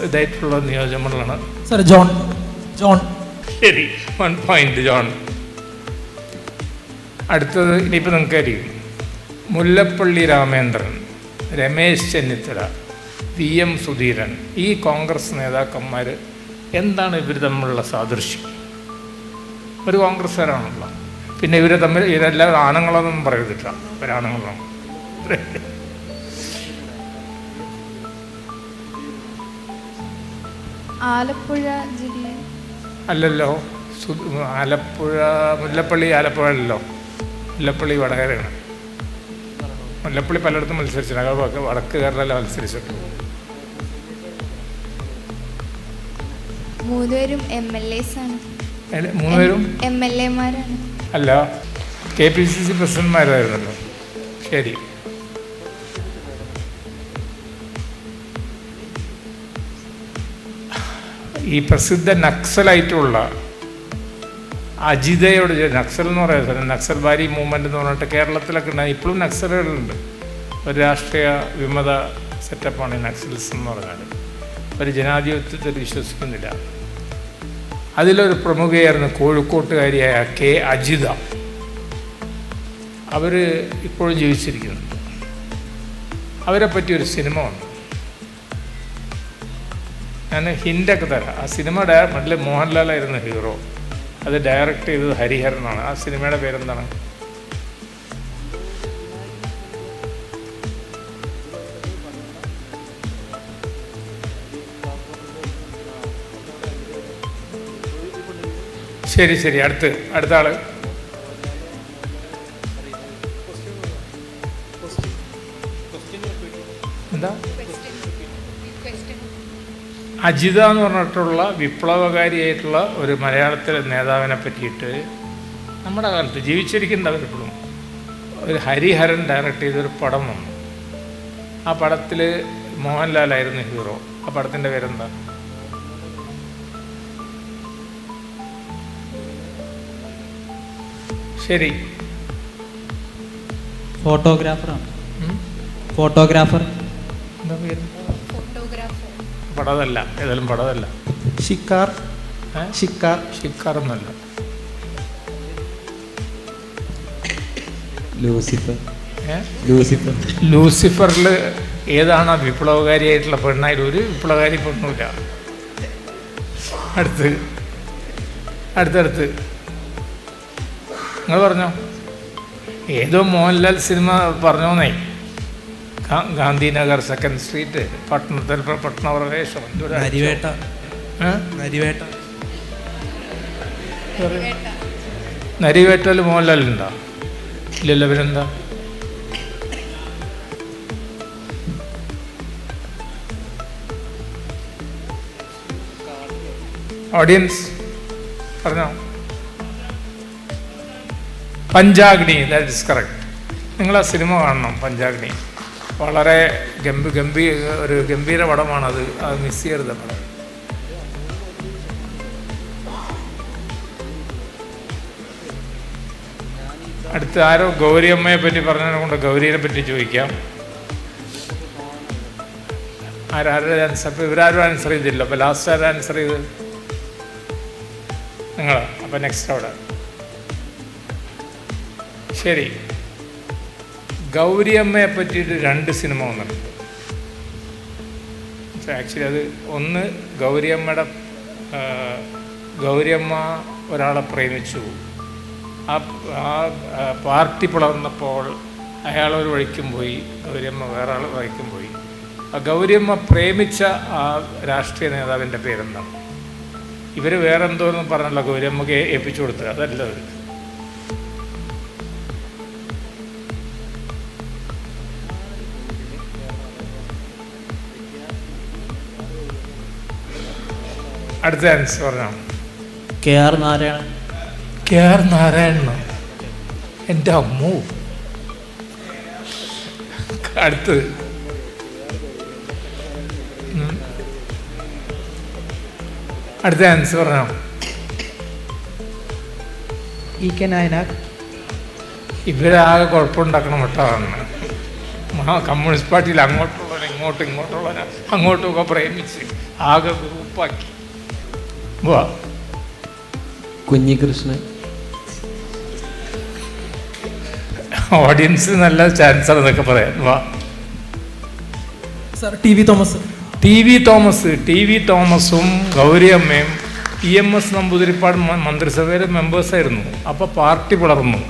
ഇതായിട്ടുള്ള നിയോജകമണ്ഡലമാണ്. Sir John. ശരി, 1 പോയിന്റ് ജോൺ. അടുത്തത് ഇനിയിപ്പോൾ നിങ്ങൾക്കറിയും, മുല്ലപ്പള്ളി രാമേന്ദ്രൻ, രമേശ് ചെന്നിത്തല, VM സുധീരൻ. ഈ കോൺഗ്രസ് നേതാക്കന്മാർ എന്താണ് ഇവർ തമ്മിലുള്ള സാദൃശ്യം? ഒരു കോൺഗ്രസ്സുകാരാണല്ലോ. പിന്നെ ഇവരെ തമ്മിൽ ഇവരെല്ലാവരും ആണുങ്ങളൊന്നും പറയരുതിട്ട, ഒരാണുങ്ങളാണ്. ആലപ്പുഴ ജില്ല അല്ലല്ലോ, ആലപ്പുഴ, മുല്ലപ്പള്ളി ആലപ്പുഴ അല്ലല്ലോ, മുല്ലപ്പള്ളി വടകരയാണ്. മുല്ലപ്പള്ളി പലയിടത്തും മത്സരിച്ചിട്ടുണ്ട്, വടക്ക് കേരളമല്ല മത്സരിച്ചിട്ടുണ്ട്. 3 പേരും MLAs ആണ്. 3 പേരും MLA-മാരാണ്. അല്ല, KPCC പ്രസിഡന്റ്മാരായിരുന്നല്ലോ. ശരി. ഈ പ്രസിദ്ധ നക്സലായിട്ടുള്ള അജിതയോട്, നക്സൽ എന്ന് പറയുന്നത് നക്സൽ ബാരി മൂവ്മെൻ്റ് എന്ന് പറഞ്ഞിട്ട് കേരളത്തിലൊക്കെ ഉണ്ടായി. ഇപ്പോഴും നക്സലുകളുണ്ട്. ഒരു രാഷ്ട്രീയ വിമത സെറ്റപ്പാണ് ഈ നക്സലിസം എന്ന് പറഞ്ഞാൽ. ഒരു ജനാധിപത്യത്തിൽ വിശ്വസിക്കുന്നില്ല. അതിലൊരു പ്രമുഖയായിരുന്നു കോഴിക്കോട്ടുകാരിയായ K അജിത. അവർ ഇപ്പോഴും ജീവിച്ചിരിക്കുന്നുണ്ട്. അവരെ പറ്റി ഒരു സിനിമ വന്നു. ഞാൻ ഹിൻ്റൊക്കെ തരാം. ആ സിനിമ മറ്റേ മോഹൻലാലായിരുന്നു ഹീറോ. അത് ഡയറക്റ്റ് ചെയ്തത് ഹരിഹരനാണ്. ആ സിനിമയുടെ പേരെന്താണ്? ശരി ശരി, അടുത്ത ആള്. എന്താ? അജിത എന്ന് പറഞ്ഞിട്ടുള്ള വിപ്ലവകാരിയായിട്ടുള്ള ഒരു മലയാളത്തിലെ നേതാവിനെ പറ്റിയിട്ട് നമ്മുടെ കാലത്ത് ജീവിച്ചിരിക്കുന്നവരിപ്പോഴും ഒരു ഹരിഹരൻ ഡയറക്റ്റ് ചെയ്തൊരു പടം വന്നു. ആ പടത്തിൽ മോഹൻലാലായിരുന്നു ഹീറോ. ആ പടത്തിൻ്റെ പേരെന്താ? ശരി, ഫോട്ടോഗ്രാഫറാണ്. ഫോട്ടോഗ്രാഫർ. എന്താ പേര്? പടതല്ല, ഏതായാലും പടതല്ല. ഷിക്കാർ. ഷിക്കാറൊന്നുമല്ല. ലൂസിഫറിൽ ഏതാണ് ആ വിപ്ലവകാരിയായിട്ടുള്ള പെണ്ണായാലും ഒരു വിപ്ലവകാരി പെണ്ണുമില്ല. അടുത്തടുത്ത് നിങ്ങൾ പറഞ്ഞോ. ഏതോ മോഹൻലാൽ സിനിമ പറഞ്ഞോന്നേ. ഗാന്ധിനഗർ, 2nd സ്ട്രീറ്റ്, പട്ടണത്തിൽ പട്ടണപ്രവേശം. നരിവേട്ടൽ മോഹൻലാലുണ്ടോ? ഇല്ലല്ലോ. ഇവരെന്താ? ഓഡിയൻസ് പറഞ്ഞോ. Panchagni, that is correct. നിങ്ങൾ ആ സിനിമ കാണണം, പഞ്ചാഗ്നി. വളരെ ഒരു ഗംഭീര പടമാണത്. അത് മിസ് ചെയ്യരുത് പടം. അടുത്ത് ആരോ ഗൗരിയമ്മയെ പറ്റി പറഞ്ഞതിനെ കൊണ്ട് ഗൗരിയെ പറ്റി ചോദിക്കാം. ആരാരും ആൻസർ, അപ്പോൾ ഇവരാരും ആൻസർ ചെയ്തില്ല. അപ്പോൾ ലാസ്റ്റ് ആരും ആൻസർ ചെയ്ത് നിങ്ങൾ. അപ്പോൾ നെക്സ്റ്റ് അവിടെ. ശരി, ഗൗരിയമ്മയെ പറ്റിയിട്ട് 2 സിനിമ വന്നിട്ടുണ്ട്. ആക്ച്വലി അത് ഒന്ന് ഗൗരിയമ്മ ഒരാളെ പ്രേമിച്ചു. ആ പാർട്ടി പിളർന്നപ്പോൾ അയാളൊരു വഴിക്കും പോയി, ഗൗരിയമ്മ വേറെ ആൾ വഴിക്കും പോയി. ആ ഗൗരിയമ്മ പ്രേമിച്ച ആ രാഷ്ട്രീയ നേതാവിൻ്റെ പേരെന്താണ്? ഇവർ വേറെ എന്തോന്നും പറഞ്ഞല്ലോ ഗൗരിയമ്മക്ക് ഏൽപ്പിച്ചു കൊടുത്തത്, അതല്ല അവർ. അടുത്ത ആൻസർ പറഞ്ഞോ. KR നാരായണൻ. KR നാരായണനോ? എൻ്റെ അമ്മൂ. അടുത്ത് അടുത്ത ആൻസർ പറഞ്ഞോ. EK നായനാർ. ഇവരാകെ കുഴപ്പമുണ്ടാക്കണം മട്ടാണ്. കമ്മ്യൂണിസ്റ്റ് പാർട്ടിയിൽ ഇങ്ങോട്ടുള്ളവനെ അങ്ങോട്ടുമൊക്കെ പ്രേമിച്ച് ആകെ ഗ്രൂപ്പാക്കി. വാ. കുഞ്ഞികൃഷ്ണൻ. ഓഡിയൻസ് നല്ല ചാൻസർ എന്നൊക്കെ പറയാം. വാ. Sir TV Thomas. TV തോമസും ഗൗരിയമ്മയും EMS നമ്പൂതിരിപ്പാട് മന്ത്രിസഭയിലെ മെമ്പേഴ്സായിരുന്നു. അപ്പോൾ പാർട്ടി പിളർന്നു.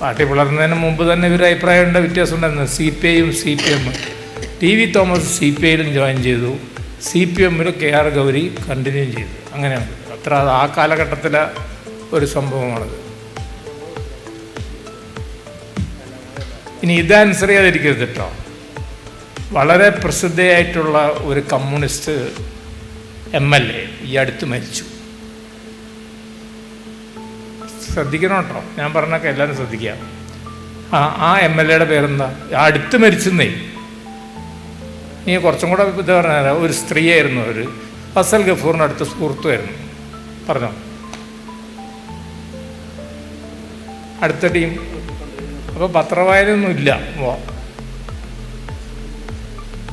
പാർട്ടി പിളർന്നതിന് മുമ്പ് തന്നെ ഇവർ അഭിപ്രായമുണ്ട്, വ്യത്യാസം ഉണ്ടായിരുന്നു. CPI-യും CPM. TV തോമസ് CPI-യിലും ജോയിൻ ചെയ്തു, CPM-ൽ KR ഗൗരി കണ്ടിന്യൂ ചെയ്തു. അങ്ങനെയാണ്. അത്ര ആ കാലഘട്ടത്തിലെ ഒരു സംഭവമാണത്. ഇനി ഇത് ആൻസർ ചെയ്യാതിരിക്കരുത് കേട്ടോ. വളരെ പ്രസിദ്ധയായിട്ടുള്ള ഒരു കമ്മ്യൂണിസ്റ്റ് MLA ഈ അടുത്ത് മരിച്ചു. ശ്രദ്ധിക്കണം കേട്ടോ, ഞാൻ പറഞ്ഞൊക്കെ എല്ലാവരും ശ്രദ്ധിക്കുക. ആ MLA-യുടെ പേരെന്താ? അടുത്ത് മരിച്ചെന്നേ. നീ കുറച്ചും കൂടെ ഇത് പറഞ്ഞാൽ ഒരു സ്ത്രീയായിരുന്നു. ഒരു ഫസൽ ഗഫൂറിൻ്റെ അടുത്ത സുഹൃത്തുമായിരുന്നു. പറഞ്ഞോ. അടുത്ത ടീം. അപ്പോൾ പത്രവായനൊന്നും ഇല്ല.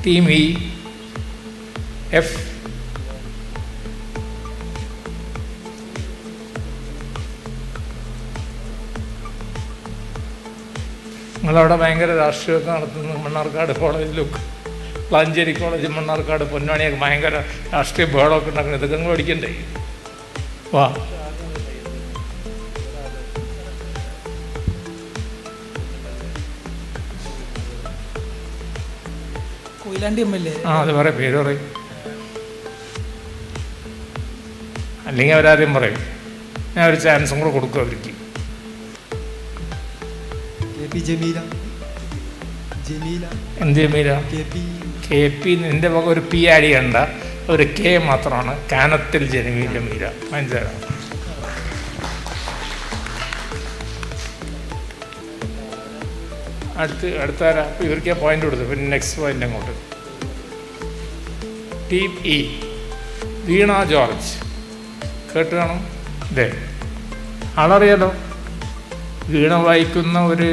Team EF. നിങ്ങളവിടെ ഭയങ്കര രാഷ്ട്രീയമൊക്കെ നടത്തുന്നു. മണ്ണാർക്കാട് കോളേജിലും വളാഞ്ചേരി കോളേജ്, മണ്ണാർക്കാട്, പൊന്നാണിയൊക്കെ ഭയങ്കര രാഷ്ട്രീയ ബഹളമൊക്കെ ഉണ്ടാക്കുന്നത്. ഇതൊക്കെ നിങ്ങൾ പഠിക്കണ്ടേ? വാ. കൊയിലാണ്ടി MLA. അത് പറയാം, പേര് പറയും. അല്ലെങ്കിൽ അവരാദ്യം പറയും. ഞാൻ ഒരു ചാൻസും കൂടെ കൊടുക്കും അവർക്ക്. എന്ത് ജമീല? KP. നിന്റെ വക ഒരു P ആഡ് ചെയ്യണ്ട, ഒരു K മാത്രമാണ്. കാനത്തിൽ ജമീല. മനസ്സിലാക്കാം. അടുത്താരാ? ഇവർക്ക് ആ പോയിന്റ് കൊടുത്തു. പിന്നെ നെക്സ്റ്റ് പോയിന്റ് അങ്ങോട്ട്. Team E. വീണ ജോർജ്. കേട്ട് കാണും. ഇതേ ആളറിയാലോ. വീണ വായിക്കുന്ന ഒരു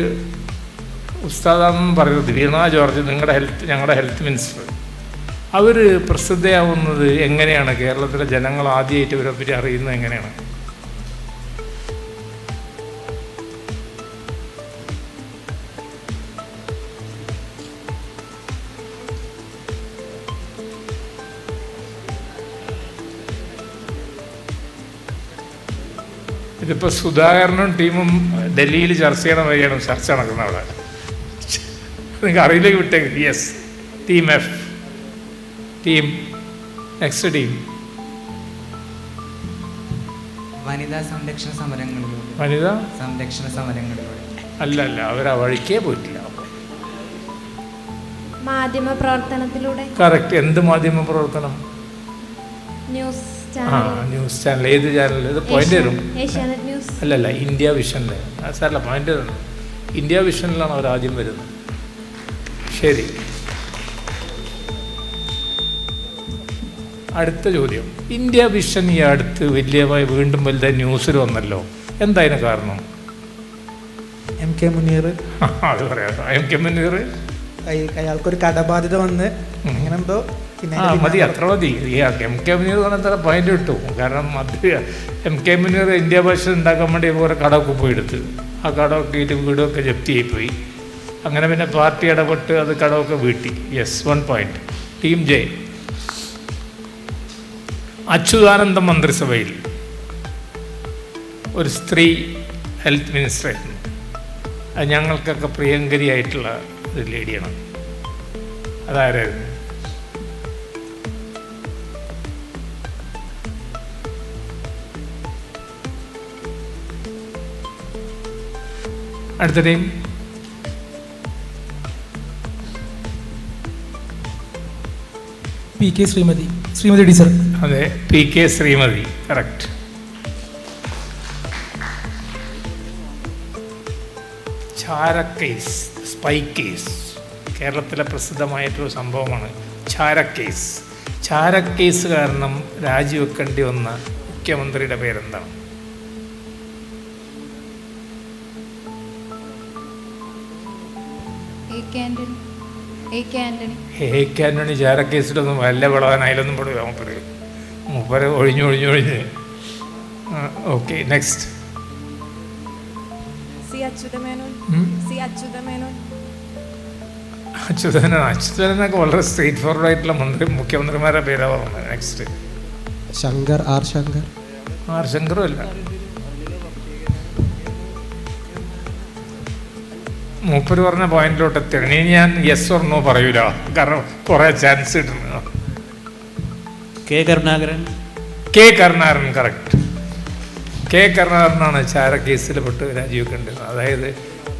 ഉസ്താദാണെന്നും പറയുന്നത് വീണ ജോർജ്, ഞങ്ങളുടെ ഹെൽത്ത് മിനിസ്റ്റർ. അവർ പ്രസിദ്ധയാവുന്നത് എങ്ങനെയാണ്? കേരളത്തിലെ ജനങ്ങൾ ആദ്യമായിട്ട് ഇവരെ പറ്റി അറിയുന്നത് എങ്ങനെയാണ്? ഇതിപ്പോൾ സുധാകരനും ടീമും ഡൽഹിയിൽ ചർച്ച ചെയ്യണ വഴിയാണ് ചർച്ച നടക്കുന്നത് അവിടെ. നിങ്ങൾക്ക് അറിയിലേക്ക് വിട്ടേക്ക്. Yes, team F. Team next team വനിതാ സംരക്ഷണ സമരങ്ങളിലൂടെ. വനിതാ സംരക്ഷണ സമരങ്ങളിലൂടെ. അല്ല, അവരാ വഴിക്കേ പോയിട്ടില്ല. മാധ്യമ പ്രവർത്തനത്തിലൂടെ. കറക്റ്റ്. എന്ത് മാധ്യമ പ്രവർത്തനം? News news channel. ഏത് ചാനൽ? ഇത് പോയിന്റ് തരും. ഏഷ്യാനെറ്റ് ന്യൂസ്. അല്ലല്ല, ഇന്ത്യ വിഷനിലെ. സാറല്ല, പോയിന്റ് തരണം. ഇന്ത്യ വിഷനിലാണ് അവർ ആദ്യം വരുന്നത്. ശരി, അടുത്ത ചോദ്യം. ഇന്ത്യ വിഷൻ ഈ അടുത്ത് വലിയമായി വീണ്ടും വലുതായി ന്യൂസിൽ വന്നല്ലോ, എന്തായിരുന്നു കാരണം? MK മുനീർ. അത് പറയാം. MK മുനീർ അയാൾക്കൊരു കടബാധ്യത വന്ന് അങ്ങനെ എന്തോ. മതി, അത്ര മതി. ഈ MK മുനീർ പറഞ്ഞാൽ പോയിന്റ് കിട്ടും. കാരണം അത് MK മുനീർ ഇന്ത്യ ഭാഷ ഉണ്ടാക്കാൻ വേണ്ടി ഓരോ കടമൊക്കെ പോയി എടുത്ത്, ആ കടമൊക്കെ വീടൊക്കെ ജപ്തിയായി പോയി. അങ്ങനെ പിന്നെ പാർട്ടി ഇടപെട്ട് അത് കടമൊക്കെ വീട്ടി. Yes, 1 point. Team J. Achuthananda മന്ത്രിസഭയിൽ ഒരു സ്ത്രീ ഹെൽത്ത് മിനിസ്റ്ററായിരുന്നു. അത് ഞങ്ങൾക്കൊക്കെ പ്രിയങ്കരിയായിട്ടുള്ള ഒരു ലേഡിയാണ്. അതാരായിരുന്നു? അടുത്ത ടീം. PK Sreemathi teacher. അതെ, PK ശ്രീമതി, കറക്റ്റ്. ചാരക്കേസ്, സ്പൈ കേസ്, കേരളത്തിലെ പ്രസിദ്ധമായിട്ടൊരു സംഭവമാണ് ചാരക്കേസ്. ചാരക്കേസ് കാരണം രാജിവെക്കേണ്ടി വന്ന മുഖ്യമന്ത്രിയുടെ പേരെന്താണ്? ആന്റണി. ചാരക്കേസിലൊന്നും വല്ല വിളവാനായാലൊന്നും പെടുക മൂപ്പര് ഒഴിഞ്ഞ്. Okay, next. അച്യുതനൊക്കെ വളരെ സ്ട്രേറ്റ് ഫോർവേഡ് ആയിട്ടുള്ള മുഖ്യമന്ത്രിമാരുടെ പേരാണ് പറഞ്ഞത്. നെക്സ്റ്റ്. ആർ ശങ്കറും അല്ല. മൂപ്പര് പറഞ്ഞ പോയിന്റിലോട്ട് എത്തിയാണ്. ഇനി ഞാൻ യെസ് ഓർ നോ പറയൂല, കാരണം കുറെ ചാൻസ് കിട്ടുന്നു. കെ കരുണാകരൻ. കറക്റ്റ്. കെ കരുണാകരനാണ് ചാരക്കേസിൽ പെട്ട് രാജിവെക്കേണ്ടത്. അതായത്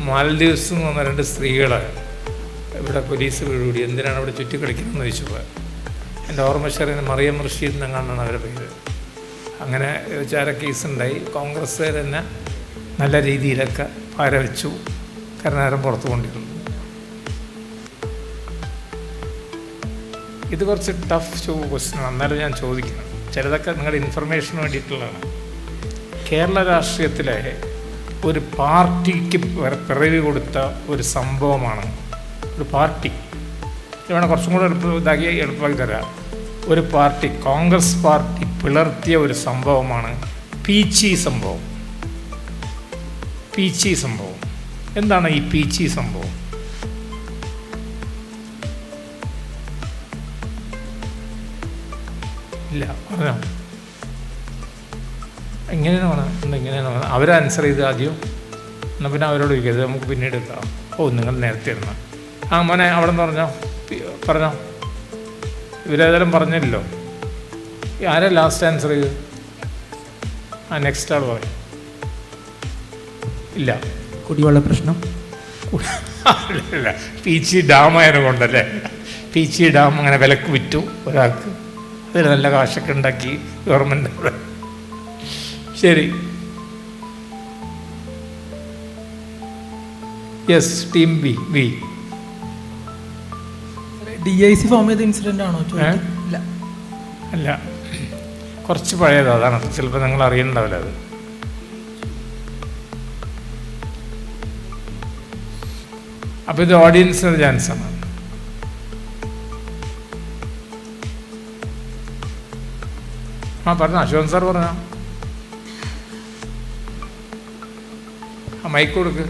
മാൽദീവ്സ് എന്ന് പറഞ്ഞ 2 സ്ത്രീകളെ ഇവിടെ പോലീസ് പിടികൂടി. എന്തിനാണ് അവിടെ ചുറ്റിക്കളിക്കുന്നതെന്ന് ചോദിച്ചപ്പോൾ എൻ്റെ ഓർമ്മ ശരീരം മറിയം റഷീദ് എന്നെങ്ങാണ്ടാണ് അവരുടെ പേര്. അങ്ങനെ ചാരക്കേസുണ്ടായി. കോൺഗ്രസ് തന്നെ നല്ല രീതിയിലൊക്കെ പാരവെച്ചു. കരുണാകരൻ പുറത്തു കൊണ്ടിരുന്നു. ഇത് കുറച്ച് ടഫ് ക്വസ്റ്റ്യൻ, എന്നാലും ഞാൻ ചോദിക്കണം. ചിലതൊക്കെ നിങ്ങളുടെ ഇൻഫർമേഷന് വേണ്ടിയിട്ടുള്ളതാണ്. കേരള രാഷ്ട്രീയത്തിലെ ഒരു പാർട്ടിക്ക് പിറവി കൊടുത്ത ഒരു സംഭവമാണ്. ഒരു പാർട്ടി വേണം കുറച്ചും കൂടെ എളുപ്പമാക്കി തരാം. ഒരു പാർട്ടി, കോൺഗ്രസ് പാർട്ടി പിളർത്തിയ ഒരു സംഭവമാണ് പീച്ചി സംഭവം. എന്താണ് ഈ പീച്ചി സംഭവം? ഇല്ല, പറഞ്ഞോ. എങ്ങനെയാണ് അവരെ ആൻസർ ചെയ്ത് ആദ്യം, എന്നാൽ പിന്നെ അവരോട് ചോദിക്കരുത്, നമുക്ക് പിന്നീട് എടുക്കാം. നിങ്ങൾ നേരത്തെ ഇരുന്ന മോനെ അവിടെ നിന്ന് പറഞ്ഞോ. ഇവരേതായാലും പറഞ്ഞില്ലല്ലോ. ആരാ ലാസ്റ്റ് ആൻസർ ചെയ്ത്? നെക്സ്റ്റ് ആൾ പറയും. ഇല്ല, കുടിവെള്ള പ്രശ്നം. അല്ല, പീച്ചി ഡാം ആയതിനെ കൊണ്ടല്ലേ. പീച്ചി ഡാം അങ്ങനെ വിലക്ക് വിറ്റു ഒരാൾക്ക്, അതിൽ നല്ല കാശൊക്കെ ഉണ്ടാക്കി ഗവൺമെൻറ്. ശരി, yes, team B. DIC form ചെയ്ത ഇൻസിഡൻ്റ് ആണോ? അല്ല, കുറച്ച് പഴയതാണ്. അതാണ് ചിലപ്പോൾ നിങ്ങൾ അറിയണ്ടാവില്ല. അത് അപ്പോൾ ഇത് ഓഡിയൻസിന് ചാൻസാണ്. പറഞ്ഞോ, അശോകൻ സാർ പറഞ്ഞോ. മൈക്ക് കൊടുക്ക്.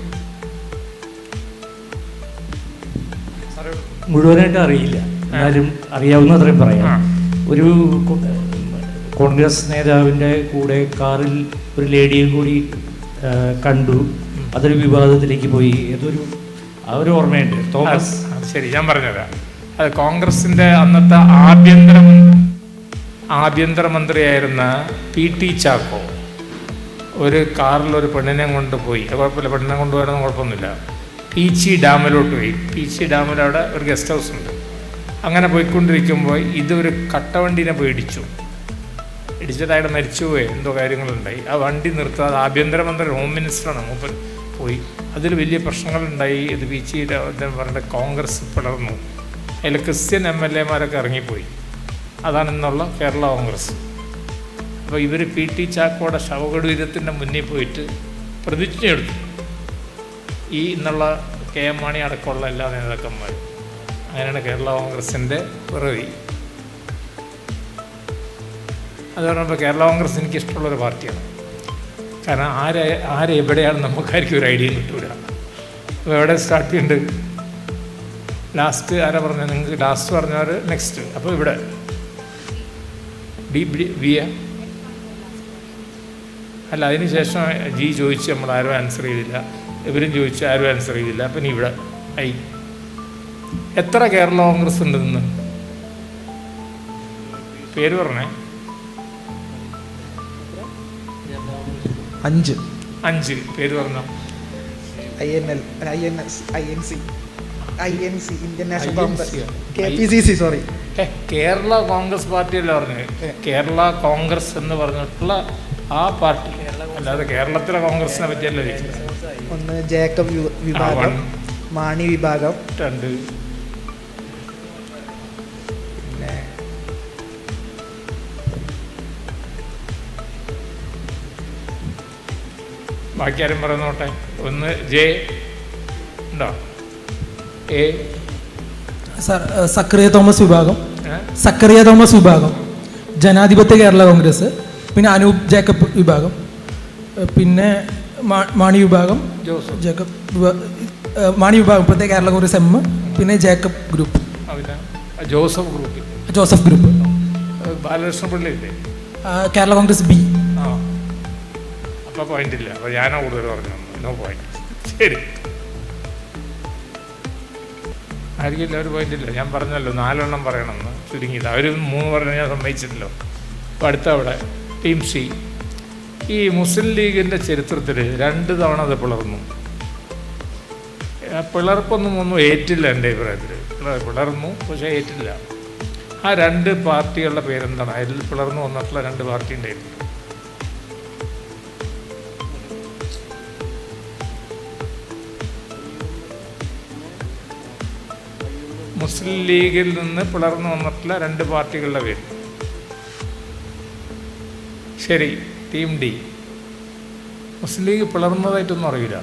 മുഴുവനായിട്ട് അറിയില്ല, എന്നാലും അറിയാവുന്ന അത്രയും പറയാം. ഒരു കോൺഗ്രസ് നേതാവിൻ്റെ കൂടെ കാറിൽ ഒരു ലേഡിയെ കൂടി കണ്ടു. അതൊരു വിവാദത്തിലേക്ക് പോയി. ഏതൊരു ഒരു ഓർമ്മയുണ്ട്, തോമസ്. ശരി, ഞാൻ പറഞ്ഞുതരാം. അത് കോൺഗ്രസിൻ്റെ അന്നത്തെ ആഭ്യന്തരമന്ത്രിയായിരുന്ന PT ചാക്കോ ഒരു കാറിൽ ഒരു പെണ്ണിനെ കൊണ്ടുപോയി. കുഴപ്പമില്ല, പെണ്ണിനെ കൊണ്ടുപോയാലും കുഴപ്പമൊന്നുമില്ല. പീച്ചി ഡാമിലോട്ട് പോയി. പീച്ചി ഡാമിലവിടെ ഒരു ഗസ്റ്റ് ഹൗസ് ഉണ്ട്. അങ്ങനെ പോയിക്കൊണ്ടിരിക്കുമ്പോൾ ഇതൊരു കട്ടവണ്ടീനെ പേടിച്ചു. ഇടിച്ചിട്ട് മരിച്ചുപോയി, എന്തോ കാര്യങ്ങളുണ്ടായി. ആ വണ്ടി നിർത്താതെ ആഭ്യന്തരമന്ത്രി ഹോം മിനിസ്റ്ററാണ് മൂപ്പൻ പോയി. അതിൽ വലിയ പ്രശ്നങ്ങളുണ്ടായി. ഇത് പിച്ചിയുടെ പറഞ്ഞ കോൺഗ്രസ് പിളർന്നു. അതിൽ ക്രിസ്ത്യൻ MLA-മാരൊക്കെ ഇറങ്ങിപ്പോയി. അതാണ് ഇന്നുള്ള കേരള കോൺഗ്രസ്. അപ്പോൾ ഇവർ PT ചാക്കോയുടെ ശവകുടീരത്തിൻ്റെ മുന്നിൽ പോയിട്ട് പ്രതിജ്ഞ എടുത്തു. ഈ ഇന്നുള്ള KM മാണി അടക്കമുള്ള എല്ലാ നേതാക്കന്മാരും. അങ്ങനെയാണ് കേരള കോൺഗ്രസിൻ്റെ പിറവി. അത് പറയുമ്പോൾ കേരള കോൺഗ്രസ് എനിക്കിഷ്ടമുള്ളൊരു പാർട്ടിയാണ്. കാരണം ആരെവിടെയാണ് നമുക്കായിരിക്കും ഒരു ഐഡിയയും കിട്ടൂല. അപ്പോൾ എവിടെ സ്റ്റാർട്ട് ചെയ്യുന്നുണ്ട്? ലാസ്റ്റ് ആരാ പറഞ്ഞത്? നിങ്ങൾക്ക് ലാസ്റ്റ് പറഞ്ഞവർ നെക്സ്റ്റ്. അപ്പോൾ ഇവിടെ ബി അല്ല, അതിന് ശേഷം G ചോദിച്ച് നമ്മൾ ആരും ആൻസർ ചെയ്തില്ല, ഇവരും ചോദിച്ചു ആരും ആൻസർ ചെയ്തില്ല. അപ്പം ഇവിടെ എത്ര കേരള കോൺഗ്രസ് ഉണ്ട് ഇന്ന്? പേര് പറഞ്ഞേ. 5 പേര് പറഞ്ഞോ. INL, INS, INC, Indian National Congress, KPCC. Sorry, Kerala Congress പാർട്ടിയല്ല പറഞ്ഞത്. കേരള കോൺഗ്രസ് എന്ന് പറഞ്ഞിട്ടുള്ള ആ പാർട്ടി, അല്ലാതെ കേരളത്തിലെ കോൺഗ്രസിനെ പറ്റിയല്ല. ഒന്ന് ജേക്കബ് വിഭാഗം, മാണി വിഭാഗം, 2 പിന്നെ ബാക്കി ആരും പറയുന്നോട്ടെ. ഒന്ന് J ഉണ്ടോ? A സാർ സക്കറിയ തോമസ് വിഭാഗം, ജനാധിപത്യ കേരള കോൺഗ്രസ്, പിന്നെ അനൂപ് ജേക്കബ് വിഭാഗം, പിന്നെ മാണി വിഭാഗം, മാണി വിഭാഗം പ്രത്യേക കേരള കോൺഗ്രസ് M, പിന്നെ ജേക്കബ് ഗ്രൂപ്പ്, ജോസഫ് ഗ്രൂപ്പ്, ബാലകൃഷ്ണ പിള്ളയില്ലേ കേരള കോൺഗ്രസ് B. അപ്പോൾ പോയിന്റ് ഇല്ല. അപ്പോൾ ഞാനാ കൂടുതൽ പറഞ്ഞു. No point. ശരി, ആയിരിക്കില്ല, ഒരു പോയിന്റ് ഇല്ല. ഞാൻ പറഞ്ഞല്ലോ 4 എണ്ണം പറയണമെന്ന് ചുരുങ്ങിയത്. അവർ 3 പറഞ്ഞാൽ ഞാൻ സമ്മതിച്ചിട്ടില്ലോ. അപ്പോൾ അടുത്ത അവിടെ ടീം C. ഈ മുസ്ലിം ലീഗിൻ്റെ ചരിത്രത്തിൽ 2 തവണ അത് പിളർന്നു. പിളർപ്പൊന്നും ഏറ്റില്ല എൻ്റെ അഭിപ്രായത്തിൽ. പിളർന്നു, പക്ഷേ ഏറ്റില്ല. ആ 2 പാർട്ടികളുടെ പേരെന്താണ്? അതിൽ പിളർന്നു വന്നിട്ടുള്ള 2 പാർട്ടി ഉണ്ടായിരുന്നു. മുസ്ലിം ലീഗിൽ നിന്ന് പിളർന്നു വന്നിട്ടുള്ള 2 പാർട്ടികളുടെ പേര്. ശരി, ടീം D. മുസ്ലിം ലീഗ് പിളർന്നതായിട്ടൊന്നും അറിയില്ല.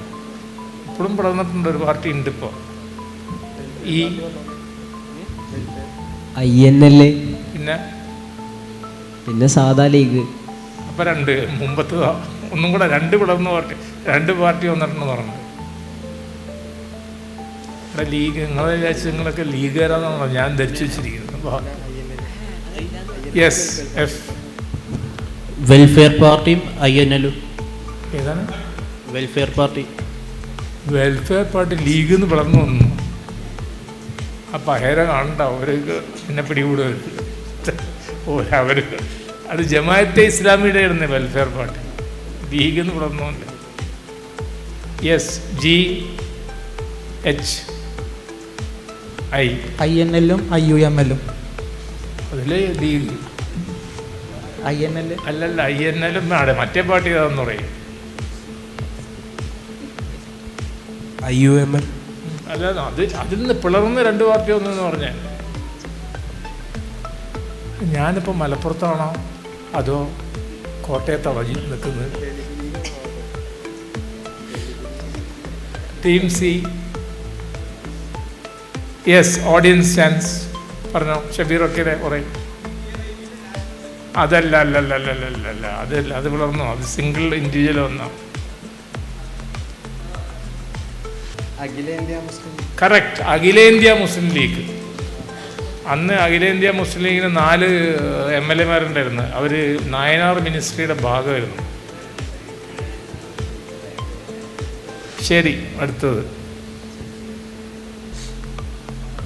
ഇപ്പോഴും പിളർന്നിട്ടുണ്ട്. ഒരു പാർട്ടി ഉണ്ട് ഇപ്പോൾ. INL, പിന്നെ സാധാ ലീഗ്. അപ്പം 2 മുമ്പത്തതാ. ഒന്നും കൂടെ 2 പിളർന്ന പാർട്ടി, 2 പാർട്ടി വന്നിട്ടുണ്ടെന്ന് പറഞ്ഞു. ഇവിടെ ലീഗ് നിങ്ങളെ വിചാരിച്ച് നിങ്ങളൊക്കെ ലീഗുകാരാണെന്നാണോ ഞാൻ ധരിച്ചു വെച്ചിരിക്കുന്നത്. അപ്പോൾ യെസ്, F. വെൽഫെയർ പാർട്ടിയും INL-ഉം. ഏതാണ് വെൽഫെയർ പാർട്ടി? വെൽഫെയർ പാർട്ടി ലീഗിൽ നിന്ന് പിളർന്നു വന്നു. ആ പഹേര കാണണ്ട, അവർക്ക് എന്നെ പിടികൂടുകയാണ്. അവർ അത് ജമാഅത്തെ ഇസ്ലാമിയുടെ ആയിരുന്നു വെൽഫെയർ പാർട്ടി. ലീഗിൽ നിന്ന് പിളർന്നുകൊണ്ട്. Yes, GH INL-ഉം IUML-ഉം. അതിൽ ലീഗ് INL അല്ലല്ല, INL-ഉം മറ്റേ പാർട്ടി ഏതാണെന്ന് പറയും. IUML അല്ല, അതിൽ നിന്ന് പിളർന്ന് 2 പാർട്ടി ഒന്നെന്ന് പറഞ്ഞാൽ. ഞാനിപ്പോൾ മലപ്പുറത്താണോ അതോ കോട്ടയത്താണോ നിൽക്കുന്നത്? Team C. Yes, audience chance. പറഞ്ഞോ ഷബീറൊക്കെ പറയും. അതല്ല, അതല്ല, അത് പിളർന്നോ? അത് സിംഗിൾ ഇൻഡിവിജ്വൽ വന്നോ? കറക്റ്റ്, അഖിലേന്ത്യാ മുസ്ലിം ലീഗ്. അന്ന് അഖിലേന്ത്യാ മുസ്ലിം ലീഗിന് 4 MLA-മാരുണ്ടായിരുന്നു. അവർ നായനാർ മിനിസ്ട്രിയുടെ ഭാഗമായിരുന്നു. ശരി, അടുത്തത്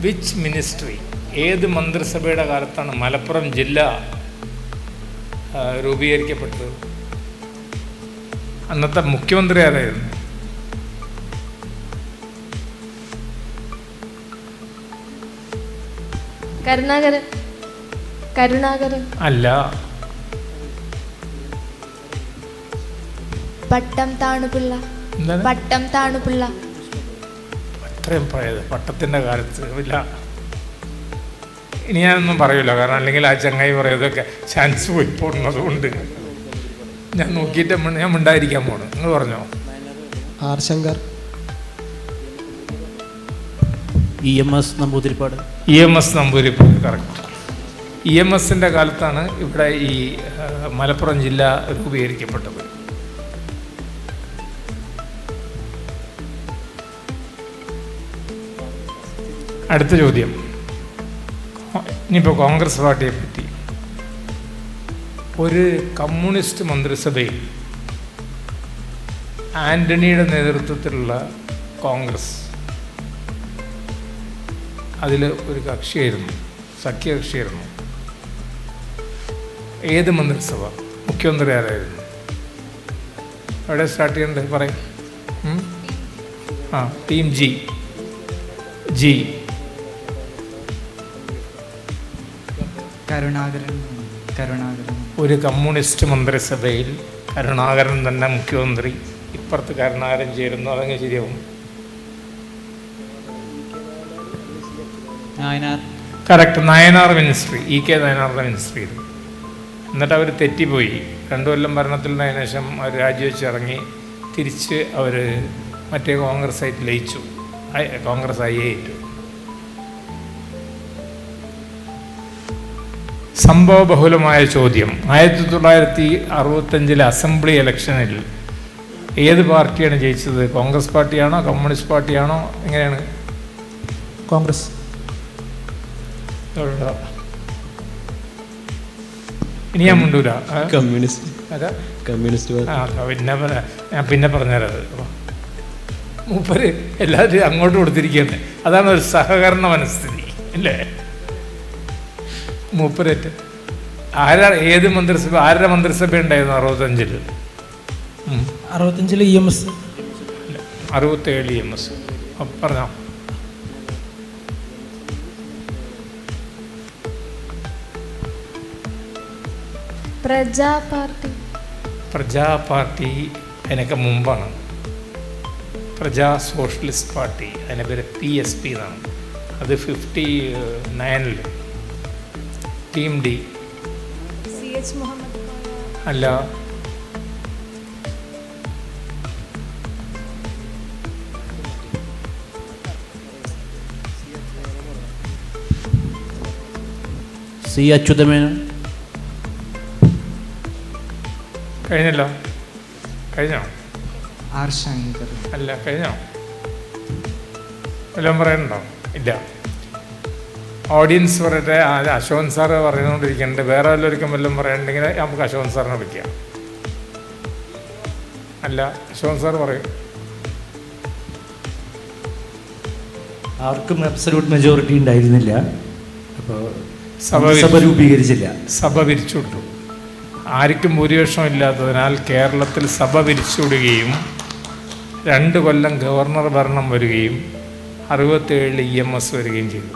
വിച്ച് മിനിസ്ട്രി, ഏത് മന്ത്രിസഭയുടെ കാലത്താണ് മലപ്പുറം ജില്ല രൂപീകരിക്കപ്പെട്ടത്? അന്നത്തെ മുഖ്യമന്ത്രി ആരായിരുന്നു? കരുണാകരൻ. അല്ല, പട്ടം താണുപിള്ള. എന്താണ്? പട്ടം താണുപിള്ള. അത്രയും പഴയത് പട്ടത്തിൻ്റെ കാലത്ത് ഇല്ല. ഇനി ഞാനൊന്നും പറയില്ല, കാരണം അല്ലെങ്കിൽ ആ ചങ്ങായി പറയുന്നതൊക്കെ ചാൻസ് പോയി പോകുന്നത് കൊണ്ട് ഞാൻ നോക്കിയിട്ട് ഞാൻ മിണ്ടായിരിക്കാൻ പോണു. നിങ്ങൾ പറഞ്ഞോ. R Shankar. EMS Namboodiripad. EMS Namboodiripad, correct. EMSൻ്റെ കാലത്താണ് ഇവിടെ ഈ മലപ്പുറം ജില്ല രൂപീകരിക്കപ്പെട്ടത്. അടുത്ത ചോദ്യം, ഇനിയിപ്പോൾ കോൺഗ്രസ് പാർട്ടിയെ പറ്റി. ഒരു കമ്മ്യൂണിസ്റ്റ് മന്ത്രിസഭയിൽ ആൻ്റണിയുടെ നേതൃത്വത്തിലുള്ള കോൺഗ്രസ്, അതിൽ ഒരു കക്ഷിയായിരുന്നു, സഖ്യകക്ഷിയായിരുന്നു. ഏത് മന്ത്രിസഭ? മുഖ്യമന്ത്രി ആരായിരുന്നു? അവിടെ സ്റ്റാർട്ട് ചെയ്യണ്ടേ? പറയും. Team G. കരുണാകരൻ. ഒരു കമ്മ്യൂണിസ്റ്റ് മന്ത്രിസഭയിൽ കരുണാകരൻ തന്നെ മുഖ്യമന്ത്രി, ഇപ്പുറത്ത് കരുണാകരൻ ചേരുന്നു. അതങ്ങനെ ശരിയാവും? കറക്റ്റ്. Nayanar ministry, EK നയനാറിൻ്റെ മിനിസ്ട്രിയിൽ. എന്നിട്ട് അവർ തെറ്റിപ്പോയി. 2 കൊല്ലം ഭരണത്തിലുണ്ടായതിനു ശേഷം അവർ രാജിവെച്ച് ഇറങ്ങി. തിരിച്ച് അവർ മറ്റേ കോൺഗ്രസ് ആയിട്ട് ലയിച്ചു. കോൺഗ്രസ് ഏറ്റു. സംഭവബഹുലമായ ചോദ്യം. 1965 അസംബ്ലി ഇലക്ഷനിൽ ഏത് പാർട്ടിയാണ് ജയിച്ചത്? കോൺഗ്രസ് പാർട്ടിയാണോ കമ്മ്യൂണിസ്റ്റ് പാർട്ടിയാണോ? എങ്ങനെയാണ്? കോൺഗ്രസ്. ഇനി ഞാൻ മുണ്ടൂല. കമ്മ്യൂണിസ്റ്റ്. ഞാൻ പിന്നെ പറഞ്ഞുതരാം. മൂപ്പര് എല്ലാവരും അങ്ങോട്ട് കൊടുത്തിരിക്കുന്നത്. അതാണ് ഒരു സഹകരണ മനസ്ഥിതി അല്ലേ? മൂപ്പരേറ്റ് ഏത് മന്ത്രിസഭ, ആരുടെ മന്ത്രിസഭ ഉണ്ടായിരുന്നു 65? 65 EMS. 67 EMS. പറഞ്ഞോ. പ്രജാ പാർട്ടി അതിനൊക്കെ മുമ്പാണ്. പ്രജാ സോഷ്യലിസ്റ്റ് പാർട്ടി, അതിൻ്റെ പേര് PSP എന്നാണ്. അത് 59 ടീം ഡി. അല്ല, C. അച്യുതമേനോൻ. കഴിഞ്ഞല്ലോ. കഴിഞ്ഞോ? ആർ ശങ്കർ. അല്ല, കഴിഞ്ഞോ? വല്ലതും പറയാനുണ്ടോ? ഇല്ല. ഓഡിയൻസ് പറയട്ടെ. അശോകൻ സാറ് പറയുന്നോണ്ടിരിക്കുന്നുണ്ട്. വേറെ വല്ലവർക്കും വല്ലതും പറയാനുണ്ടെങ്കിൽ നമുക്ക് അശോകൻ സാറിനെ വിളിക്കാം. അല്ല, അശോകൻ സാർ പറയും. ആർക്കും അബ്സല്യൂട്ട് മെജോറിറ്റി ഉണ്ടായിരുന്നില്ല. അപ്പോൾ സഭ രൂപീകരിച്ചില്ല. സഭ പിരിച്ചുവിട്ടു. ആർക്കും ഭൂരിപക്ഷം ഇല്ലാത്തതിനാൽ കേരളത്തിൽ സഭ പിരിച്ചുവിടുകയും 2 കൊല്ലം ഗവർണർ ഭരണം വരികയും 67 EMS വരികയും ചെയ്തു.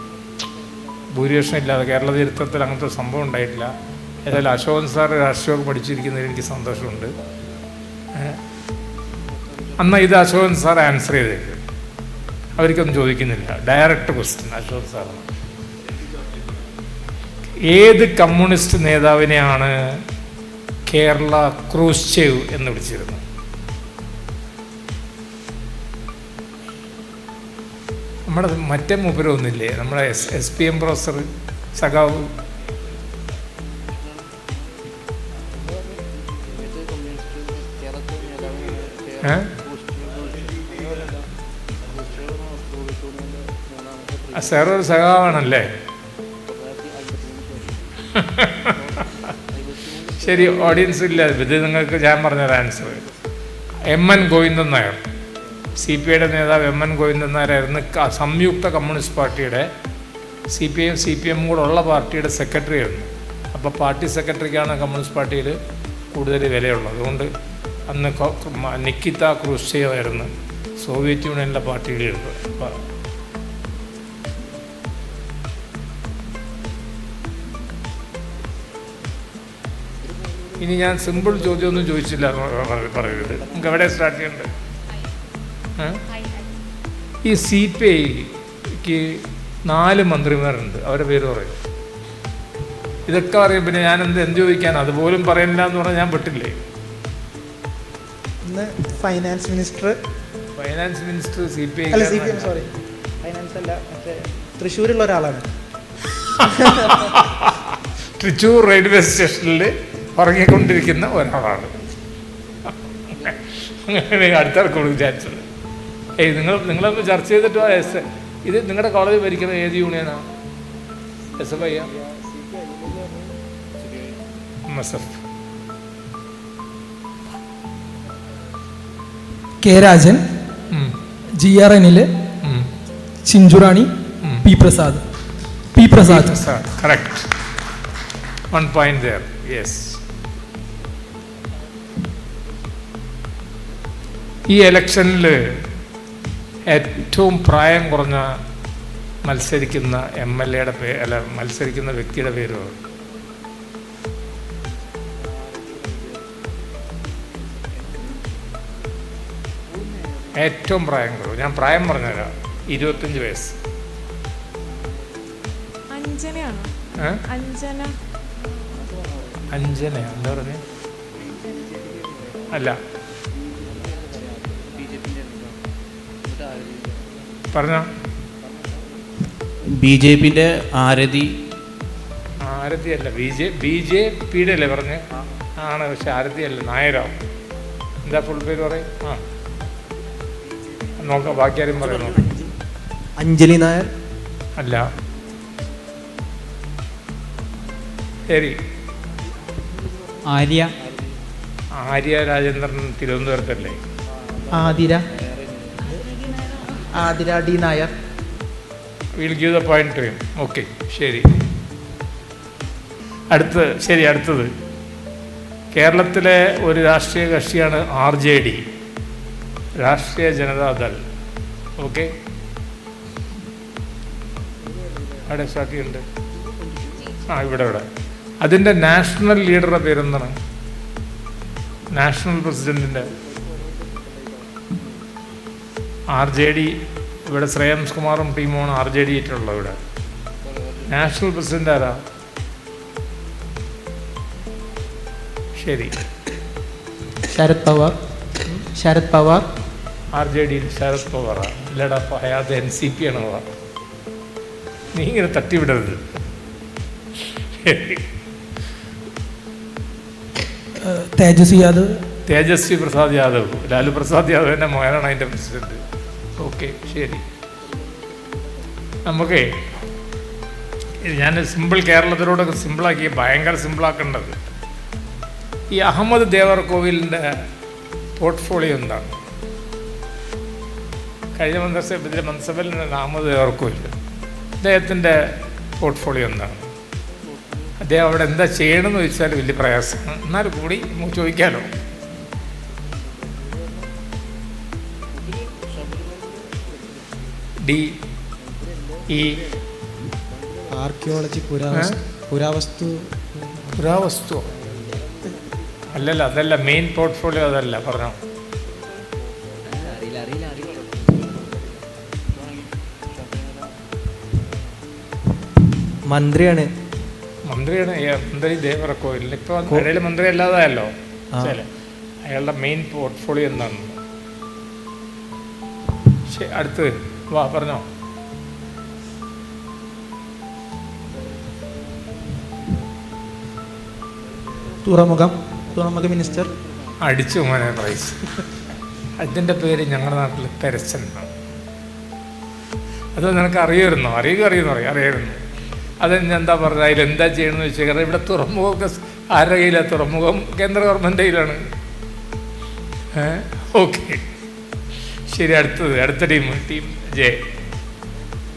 ഭൂരിപക്ഷം ഇല്ലാതെ കേരള ചരിത്രത്തിൽ അങ്ങനത്തെ സംഭവം ഉണ്ടായിട്ടില്ല. ഏതായാലും അശോകൻ സാർ രാഷ്ട്രീയം പഠിച്ചിരിക്കുന്നതിൽ എനിക്ക് സന്തോഷമുണ്ട്. അന്ന് ഇത് അശോകൻ സാർ ആൻസർ ചെയ്തേക്ക്. അവർക്കൊന്നും ചോദിക്കുന്നില്ല. ഡയറക്റ്റ് ക്വസ്റ്റ്യൻ അശോകൻ സാറാണ്. ഏത് കമ്മ്യൂണിസ്റ്റ് നേതാവിനെയാണ് കേരള ക്രൂസ്ചേവ് എന്ന് വിളിച്ചിരുന്നത്? നമ്മുടെ മറ്റേ മൂപ്പരൊന്നില്ലേ, നമ്മുടെ SPM പ്രൊഫസർ സഖാവ്. സാർ ഒരു സഖാവാണല്ലേ? ശരി, ഓഡിയൻസ് ഇല്ല. ഇത് നിങ്ങൾക്ക് ഞാൻ പറഞ്ഞൊരു ആൻസർ. MN ഗോവിന്ദൻ നായർ, CPIയുടെ നേതാവ് MN ഗോവിന്ദൻ നായരായിരുന്നു സംയുക്ത കമ്മ്യൂണിസ്റ്റ് പാർട്ടിയുടെ CPM കൂടെ ഉള്ള പാർട്ടിയുടെ സെക്രട്ടറി ആയിരുന്നു. അപ്പോൾ പാർട്ടി സെക്രട്ടറിക്കാണ് കമ്മ്യൂണിസ്റ്റ് പാർട്ടിയിൽ കൂടുതൽ വിലയുള്ളത്. അതുകൊണ്ട് അന്ന് നിക്കിത ക്രൂസ്ചേവ് ആയിരുന്നു സോവിയറ്റ് യൂണിയനിലെ പാർട്ടിയിൽ. ഇനി ഞാൻ സിമ്പിൾ ചോദ്യമൊന്നും ചോദിച്ചില്ല എന്ന് പറയരുത്. നമുക്ക് എവിടെ സ്റ്റാർട്ട് ചെയ്യേണ്ടത്? ഈ CPIക്ക് 4 മന്ത്രിമാരുണ്ട്, അവരുടെ പേര് പറയും. ഇതൊക്കെ പറയും. പിന്നെ ഞാൻ എന്ത് ചോദിക്കാൻ? അതുപോലും പറയുന്നില്ല എന്ന് പറഞ്ഞാൽ ഞാൻ പെട്ടില്ലേ? Finance minister CPI sorry, finance അല്ല, മറ്റേ തൃശ്ശൂരുള്ള ഒരാളാണ്. തൃശ്ശൂർ റെയിൽവേ സ്റ്റേഷനിൽ ഉറങ്ങിക്കൊണ്ടിരിക്കുന്ന ഒരാളാണ്. അങ്ങനെ അടുത്തിറക്കും വിചാരിച്ചത്. നിങ്ങളൊന്ന് ചർച്ച ചെയ്തിട്ട് ഇത് നിങ്ങളുടെ കോളേജ് ഭരിക്കുന്നത് ഏത് യൂണിയനാണ്? SFI MSF? K. Rajan, GRNൽ Chinchu Rani, P. Prasad. Correct. 1 point there. Yes. ഈ ഇലക്ഷനിൽ ഏറ്റവും പ്രായം കുറഞ്ഞ മത്സരിക്കുന്ന MLAയുടെ മത്സരിക്കുന്ന വ്യക്തിയുടെ പേര് ഏറ്റവും പ്രായം കുറവ്. ഞാൻ പ്രായം പറഞ്ഞുതരാം, 25 വയസ്സ്. അഞ്ജന എന്താ പറഞ്ഞ? അല്ല, പറഞ്ഞോ. BJPയുടെ ആരതി അല്ല, BJPയുടെ അല്ലേ പറഞ്ഞ്? ആണ്, പക്ഷെ ആരതി അല്ല, നായരാവും. എന്താ ഫുൾ പേര് പറയും? നോക്കാം, ബാക്കി ആരും പറയുന്നു. അഞ്ജലി നായർ അല്ല. ശരി, ആര്യ രാജേന്ദ്രൻ തിരുവനന്തപുരത്തല്ലേ? Athira D. Nair. Will give the point to him. Okay, ശരി. അടുത്തത് കേരളത്തിലെ ഒരു രാഷ്ട്രീയ കക്ഷിയാണ് RJD, രാഷ്ട്രീയ ജനതാദൾ. ഓക്കെ, അവിടെ സ്റ്റാർട്ട് ചെയ്യുന്നുണ്ട്. ഇവിടെ അതിൻ്റെ നാഷണൽ ലീഡറുടെ പേരെന്താണ്? നാഷണൽ പ്രസിഡന്റിൻ്റെ RJD. ഇവിടെ ശ്രേയംസ് കുമാറും ടീമുമാണ് RJD ആയിട്ടുള്ളത്. ഇവിടെ നാഷണൽ പ്രസിഡന്റ് ആരാ? ശരി, ശരത് പവാർ. RJD ശരത് പവാറാ? ഇല്ലടാ, ഹയാത്ത് NCP ആണ്. നീ ഇങ്ങനെ തട്ടിവിടരുത്. തേജസ്വി പ്രസാദ് യാദവ്, ലാലു പ്രസാദ് യാദവിൻ്റെ മോനാണ് അതിൻ്റെ പ്രസിഡന്റ്. ഓക്കെ, ശരി. നമുക്ക് ഞാൻ സിമ്പിൾ കേരളത്തിലൂടെ സിമ്പിളാക്കി, ഭയങ്കര സിമ്പിളാക്കേണ്ടത്. ഈ അഹമ്മദ് ദേവർകോവിലിൻ്റെ പോർട്ട്ഫോളിയോ എന്താണ്? കഴിഞ്ഞ മന്ത്രിസഭയിൽ അഹമ്മദ് ദേവർകോവിൽ, അദ്ദേഹത്തിൻ്റെ പോർട്ട്ഫോളിയോ എന്താണ്? അദ്ദേഹം അവിടെ എന്താ ചെയ്യണമെന്ന് ചോദിച്ചാൽ വലിയ പ്രയാസമാണ്. എന്നാലും കൂടി നമുക്ക് ചോദിക്കാമല്ലോ. DE ആർക്കിയോളജി, പുരാവസ്തു അല്ലല്ല, അതല്ല മെയിൻ പോർട്ട്ഫോളിയോ, അതല്ല. പറഞ്ഞോ. മന്ത്രി ദേവർകോവിൽ. ഇപ്പോൾ ഇടയിൽ മന്ത്രി അല്ലാതായല്ലോ. അയാളുടെ മെയിൻ പോർട്ട്ഫോളിയോ എന്താണ്? അടുത്ത് വാ, പറഞ്ഞോ. തുറമുഖ മിനിസ്റ്റർ. അടിച്ചു മോനെ പ്രൈസ്. അതിൻ്റെ പേര് ഞങ്ങളുടെ നാട്ടിൽ പെരച്ചൻ. അത് നിനക്ക് അറിയായിരുന്നു? അറിയായിരുന്നു. അതെന്താ പറഞ്ഞത്? അതിലെന്താ ചെയ്യണമെന്ന് വെച്ചാൽ, കാരണം ഇവിടെ തുറമുഖമൊക്കെ ആരുടെ കയ്യിലാണ്? തുറമുഖം കേന്ദ്ര ഗവൺമെൻറ് കയ്യിലാണ്. ഓക്കെ, ശരി. അടുത്ത ടീം ജെ.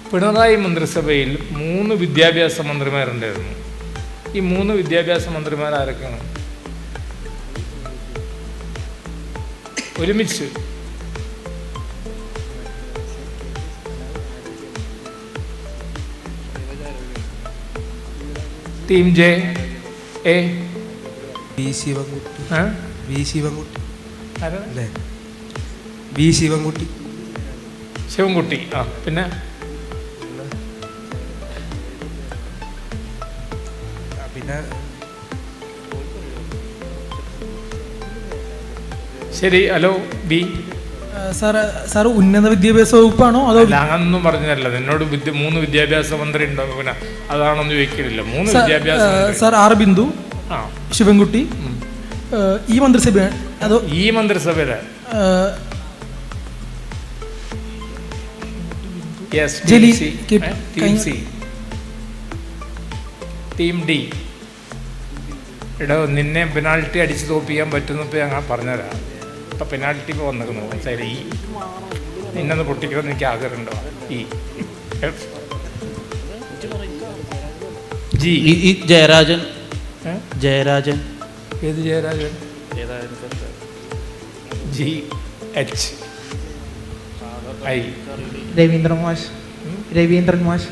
പിണറായി മന്ത്രിസഭയിൽ 3 വിദ്യാഭ്യാസ മന്ത്രിമാരുണ്ടായിരുന്നു. ഈ 3 വിദ്യാഭ്യാസ മന്ത്രിമാർ ആരൊക്കെയാണ്? ഒരുമിച്ച് ടീം ജെ. വി ശിവൻകുട്ടി ആരാ? അല്ലേ? വി ശിവൻകുട്ടി. ശിവൻകുട്ടി. ആ, പിന്നെ പിന്നെ ശരി. Hello B. സാർ ഉന്നത വിദ്യാഭ്യാസ വകുപ്പാണോ അതോ? അങ്ങനൊന്നും പറഞ്ഞല്ല. നിന്നോട് 3 വിദ്യാഭ്യാസ മന്ത്രി ഉണ്ടോ? പിന്നെ അതാണൊന്നും ചോദിക്കലില്ല. 3 വിദ്യാഭ്യാസ സാർ ആർ ബിന്ദു, ശിവൻകുട്ടി ഈ മന്ത്രിസഭയാണ് അതോ? ഈ മന്ത്രിസഭയിലെ ടീം ഡി. എടോ, നിന്നെ പെനാൾട്ടി അടിച്ച് തോപ്പിക്കാൻ പറ്റുന്നപ്പോൾ ഞങ്ങൾ പറഞ്ഞുതരാം. ഇപ്പം പെനാൾട്ടി ഇപ്പോൾ വന്നിരിക്കുന്നു. ശരി, ഈ നിന്നൊന്ന് പൊട്ടിക്കണമെന്ന് എനിക്ക് ആഗ്രഹമുണ്ടോ? ഈ ജയരാജൻ. ജയരാജൻ ഏത് ജയരാജൻ? GH രവീന്ദ്രൻ മാഷ്.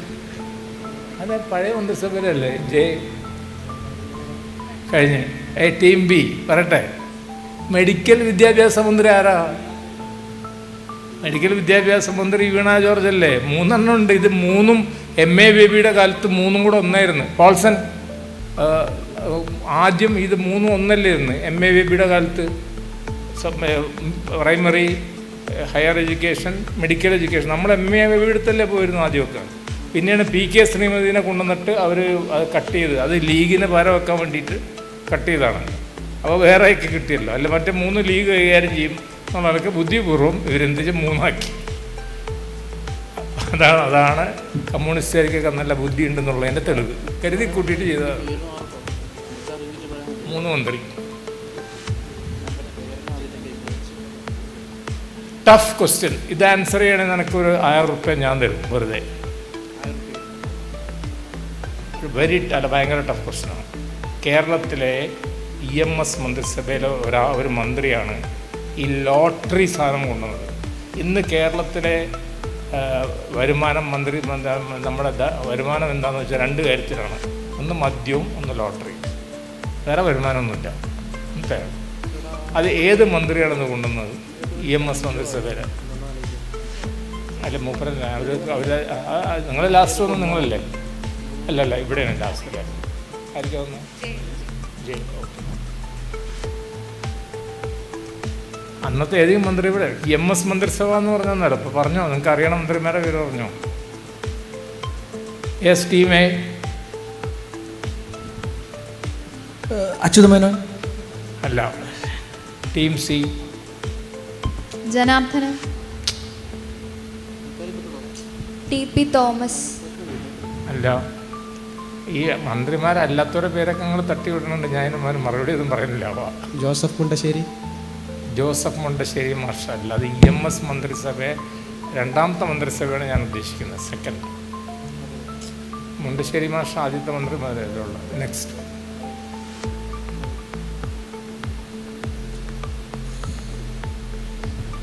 അതെ, പഴയ മന്ത്രിസഭയിലല്ലേ കഴിഞ്ഞ്. ടീം ബി പറയട്ടെ. മെഡിക്കൽ വിദ്യാഭ്യാസ മന്ത്രി ആരാ? മെഡിക്കൽ വിദ്യാഭ്യാസ മന്ത്രി വീണ ജോർജ് അല്ലേ? 3 ഉണ്ട്. ഇത് 3 MA ബേബിയുടെ കാലത്ത് 3 കൂടെ ഒന്നായിരുന്നു. പോൾസൺ ആദ്യം ഇത് 3 ഒന്നല്ലായിരുന്നു MA ബേബിയുടെ കാലത്ത്. Primary, higher education, medical education. നമ്മൾ MA ബേബി എടുത്തല്ലേ പോയിരുന്നു ആദ്യമൊക്കെ. പിന്നെയാണ് PK ശ്രീമതിനെ കൊണ്ടുവന്നിട്ട് അവർ അത് കട്ട് ചെയ്ത്, അത് ലീഗിന് പകരം വെക്കാൻ വേണ്ടിയിട്ട് കട്ട് ചെയ്താണ്. അപ്പോൾ വേറെയൊക്കെ കിട്ടിയല്ലോ. അല്ല മറ്റേ 3 ലീഗ് കൈകാര്യം ചെയ്യും എന്നുള്ളതൊക്കെ ബുദ്ധിപൂർവ്വം ഇവരെന്ത് വെച്ചാൽ 3 അതാണ് കമ്മ്യൂണിസ്റ്റുകാർക്കൊക്കെ നല്ല ബുദ്ധി ഉണ്ടെന്നുള്ളതിൻ്റെ തെളിവ്. കരുതി കൂട്ടിയിട്ട് ചെയ്ത 3 മന്ത്രി. Tough question. ഇത് ആൻസർ ചെയ്യണമെങ്കിൽ നിനക്കൊരു 1000 റുപ്യ ഞാൻ തരും വെറുതെ. ഭയങ്കര ടഫ് ക്വസ്റ്റ്യനാണ്. കേരളത്തിലെ EMS മന്ത്രിസഭയിലെ ഒരു മന്ത്രിയാണ് ഈ ലോട്ടറി സാധനം കൊണ്ടുവന്നത്. ഇന്ന് കേരളത്തിലെ വരുമാനം മന്ത്രി നമ്മുടെ വരുമാനം എന്താണെന്ന് വെച്ചാൽ 2 കാര്യത്തിലാണ്. ഒന്ന് മദ്യവും, ഒന്ന് ലോട്ടറി. വേറെ വരുമാനമൊന്നുമില്ല. അത് ഏത് മന്ത്രിയാണെന്ന് കൊണ്ടുവന്നത്? EMS മന്ത്രിസഭയിൽ. അല്ല മൂപ്പര നിങ്ങൾ ലാസ്റ്റ് വന്ന് നിങ്ങളല്ലേ? അല്ലല്ല, ഇവിടെയാണ് ലാസ്റ്റ്. ആയിരിക്കും ഒന്ന് അന്നത്തെ ഏതെങ്കിലും മന്ത്രി ഇവിടെ EMS മന്ത്രിസഭ എന്ന് പറഞ്ഞാൽ ഇപ്പോൾ പറഞ്ഞോ? നിങ്ങൾക്ക് അറിയണം മന്ത്രിമാരെ പേര് പറഞ്ഞോ? Team A Achuthamenon. അല്ല. Team C Janardhanan. TP Thomas. അല്ല. ഈ മന്ത്രിമാരല്ലാത്തവരുടെ പേരൊക്കെ നിങ്ങൾ തട്ടി വിടുന്നുണ്ട്. ഞാൻ മറുപടി ഒന്നും പറയുന്നില്ല. ജോസഫ് മുണ്ടശ്ശേരി. ജോസഫ് മുണ്ടശ്ശേരി മാഷ അല്ല. അത് EMS മന്ത്രിസഭ 2ാമത്തെ മന്ത്രിസഭയാണ് ഞാൻ ഉദ്ദേശിക്കുന്നത്. സെക്കൻഡ്. മുണ്ടശ്ശേരി മാഷ ആദ്യത്തെ മന്ത്രിമാരുള്ള. നെക്സ്റ്റ്.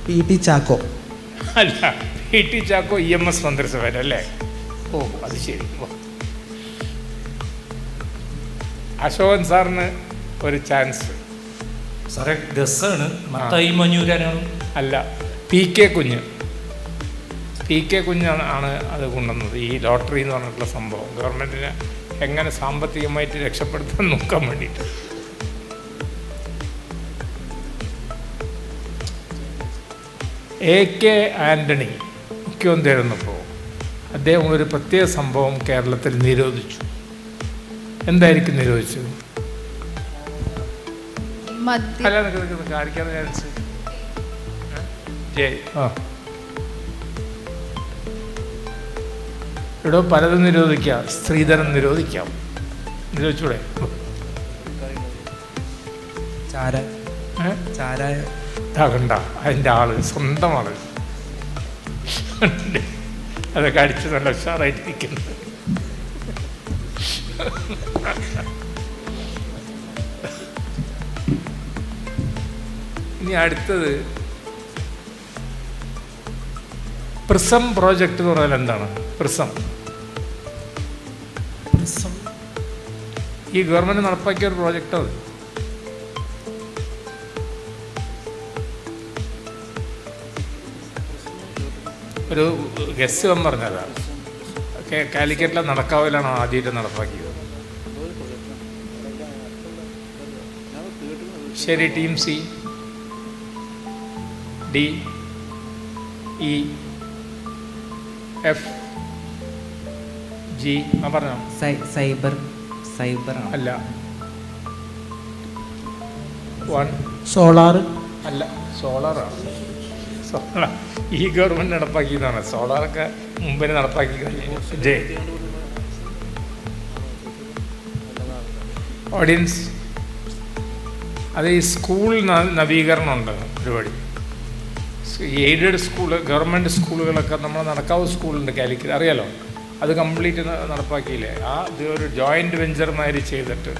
PT ചാക്കോ. അല്ല, PT ചാക്കോ EMS മന്ത്രിസഭയിലല്ലേ? ഓ, അത് ശരി. അശോകൻ സാറിന് ഒരു ചാൻസ്. സാറേ ഗസ്സാണ്. മത്തായി മഞ്ഞൂരാനാണ്. അല്ല, PK കുഞ്ഞ്. PK കുഞ്ഞാണ് അത് കൊണ്ടുവന്നത്. ഈ ലോട്ടറി എന്ന് പറഞ്ഞിട്ടുള്ള സംഭവം ഗവൺമെൻറ്റിനെ എങ്ങനെ സാമ്പത്തികമായിട്ട് രക്ഷപ്പെടുത്താൻ നോക്കാൻ വേണ്ടിയിട്ട്. AK ആൻ്റണി മുഖ്യമന്ത്രിയായിരുന്നപ്പോൾ അദ്ദേഹം ഒരു പ്രത്യേക സംഭവം കേരളത്തിൽ നിരോധിച്ചു. എന്തായിരിക്കും നിരോധിച്ചത്? അല്ല, കാണിക്കാതെ ചാൻസ്. ഇവിടെ പലതും നിരോധിക്കാം. സ്ത്രീധനം നിരോധിക്കാം. നിരോധിച്ചൂടെ? കണ്ട അതിൻ്റെ ആള്, സ്വന്തം ആള് അതൊക്കെ അടിച്ച് നല്ല ഉഷാറായിട്ടിരിക്കുന്നത്. ഇനി അടുത്തത് പ്രിസം പ്രോജക്റ്റ് എന്ന് പറഞ്ഞാൽ എന്താണ്? പ്രിസം ഈ ഗവൺമെൻറ് നടപ്പാക്കിയ ഒരു പ്രോജക്റ്റ്. അത് ഒരു ഗസ്റ്റ് വന്ന് പറഞ്ഞതാണ്. കാലിക്കറ്റിലെ നടക്കാവിലാണ് ആദ്യമായിട്ട് നടപ്പാക്കിയത്. ശരി, team C. D, E, F, G. ആ പറഞ്ഞോ. സൈബർ അല്ല. 1 സോളാർ അല്ല. സോളാറാണ്. സോളാർ ഈ ഗവൺമെൻറ് നടപ്പാക്കിയതാണ്. സോളാറൊക്കെ മുമ്പിന് നടപ്പാക്കി കഴിഞ്ഞു. ജെ. ഓഡിയൻസ്, അത് ഈ സ്കൂൾ നവീകരണമുണ്ട് പരിപാടി. എയ്ഡഡ് സ്കൂള്, ഗവൺമെൻറ് സ്കൂളുകളൊക്കെ നമ്മൾ നടക്കാവ് സ്കൂളുണ്ട് കാലിക്കറ്റ്, അറിയാലോ. അത് കംപ്ലീറ്റ് നടപ്പാക്കിയില്ലേ. ഇത് ഒരു ജോയിൻറ്റ് വെഞ്ചർ മാതിരി ചെയ്തിട്ട്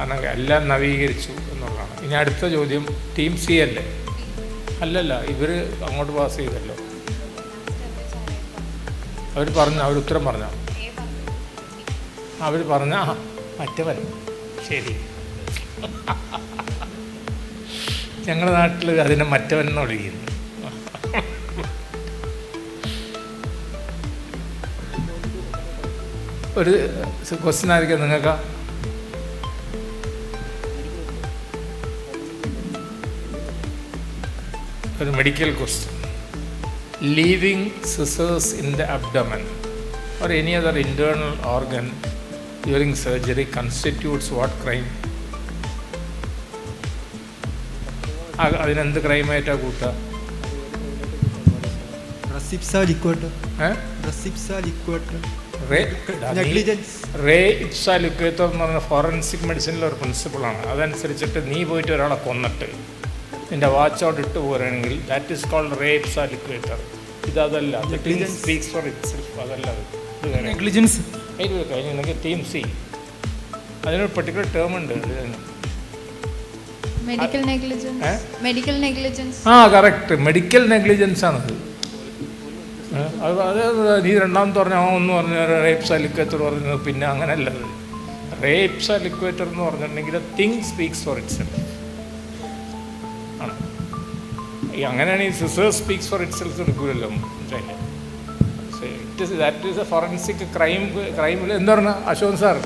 അങ്ങനെ എല്ലാം നവീകരിച്ചു എന്നുള്ളതാണ്. ഇനി അടുത്ത ചോദ്യം ടീം സി അല്ലേ? അല്ലല്ല, ഇവർ അങ്ങോട്ട് പാസ് ചെയ്തല്ലോ. അവർ ഉത്തരം പറഞ്ഞോ? അവർ പറഞ്ഞ മറ്റവൻ. ശരി, ഞങ്ങളുടെ നാട്ടിൽ അതിനെ മറ്റവൻ എന്ന് വിളിക്കുന്നു. ഒരു ക്വസ്റ്റ്യൻ ആയിരിക്കും നിങ്ങൾക്ക്. ഒരു medical question. Leaving scissors in the abdomen or any other internal organ during surgery constitutes what crime? അതിനെന്ത് ക്രൈമായിട്ടാണ് കൂട്ടുക? റേ ഇപ്സ ലിക്വേറ്റർ എന്ന് പറഞ്ഞ ഫോറൻസിക് മെഡിസിനിലെ ഒരു പ്രിൻസിപ്പിളാണ്. അതനുസരിച്ചിട്ട് നീ പോയിട്ട് ഒരാളെ കൊന്നിട്ട് നിൻ്റെ വാച്ച് ഔട്ട് ഇട്ട് പോരുകയാണെങ്കിൽ ദാറ്റ് ഈസ് കോൾഡ് റേ ഇപ്സ ലിക്വേറ്റർ. ഇതല്ല, സ്പീക്സ് ഫോർ ഇറ്റ്സെൽഫ്. അതല്ല, നെഗ്ലിജൻസ് കഴിഞ്ഞ ടീം സി. അതിനൊരു പെർട്ടിക്കുലർ ടേം ഉണ്ട്. Medical negligence. ആ, കറക്റ്റ്, മെഡിക്കൽ നെഗ്ലിജൻസ് ആണത്. അത് നീ രണ്ടാമത്തെ പറഞ്ഞ ഒന്ന് പറഞ്ഞ റേപ്സ ലിക്വേറ്റർ പറഞ്ഞത്. പിന്നെ അങ്ങനെയല്ലത്. റേപ്സ ലിക്വേറ്റർ എന്ന് പറഞ്ഞിട്ടുണ്ടെങ്കിൽ തിങ് സ്പീക്സ് ഫോർ ഇറ്റ്സെൽഫ് ആണ്. അങ്ങനെയാണ് ഈ സിസേഴ്സ് സ്പീക്സ് ഫോർ ഇറ്റ്സെൽഫ് എടുക്കൂലല്ലോ. ദാറ്റ് ഈസ് എ ഫോറൻസിക് ക്രൈമിൽ എന്താ പറഞ്ഞാൽ അശോക് സാർ?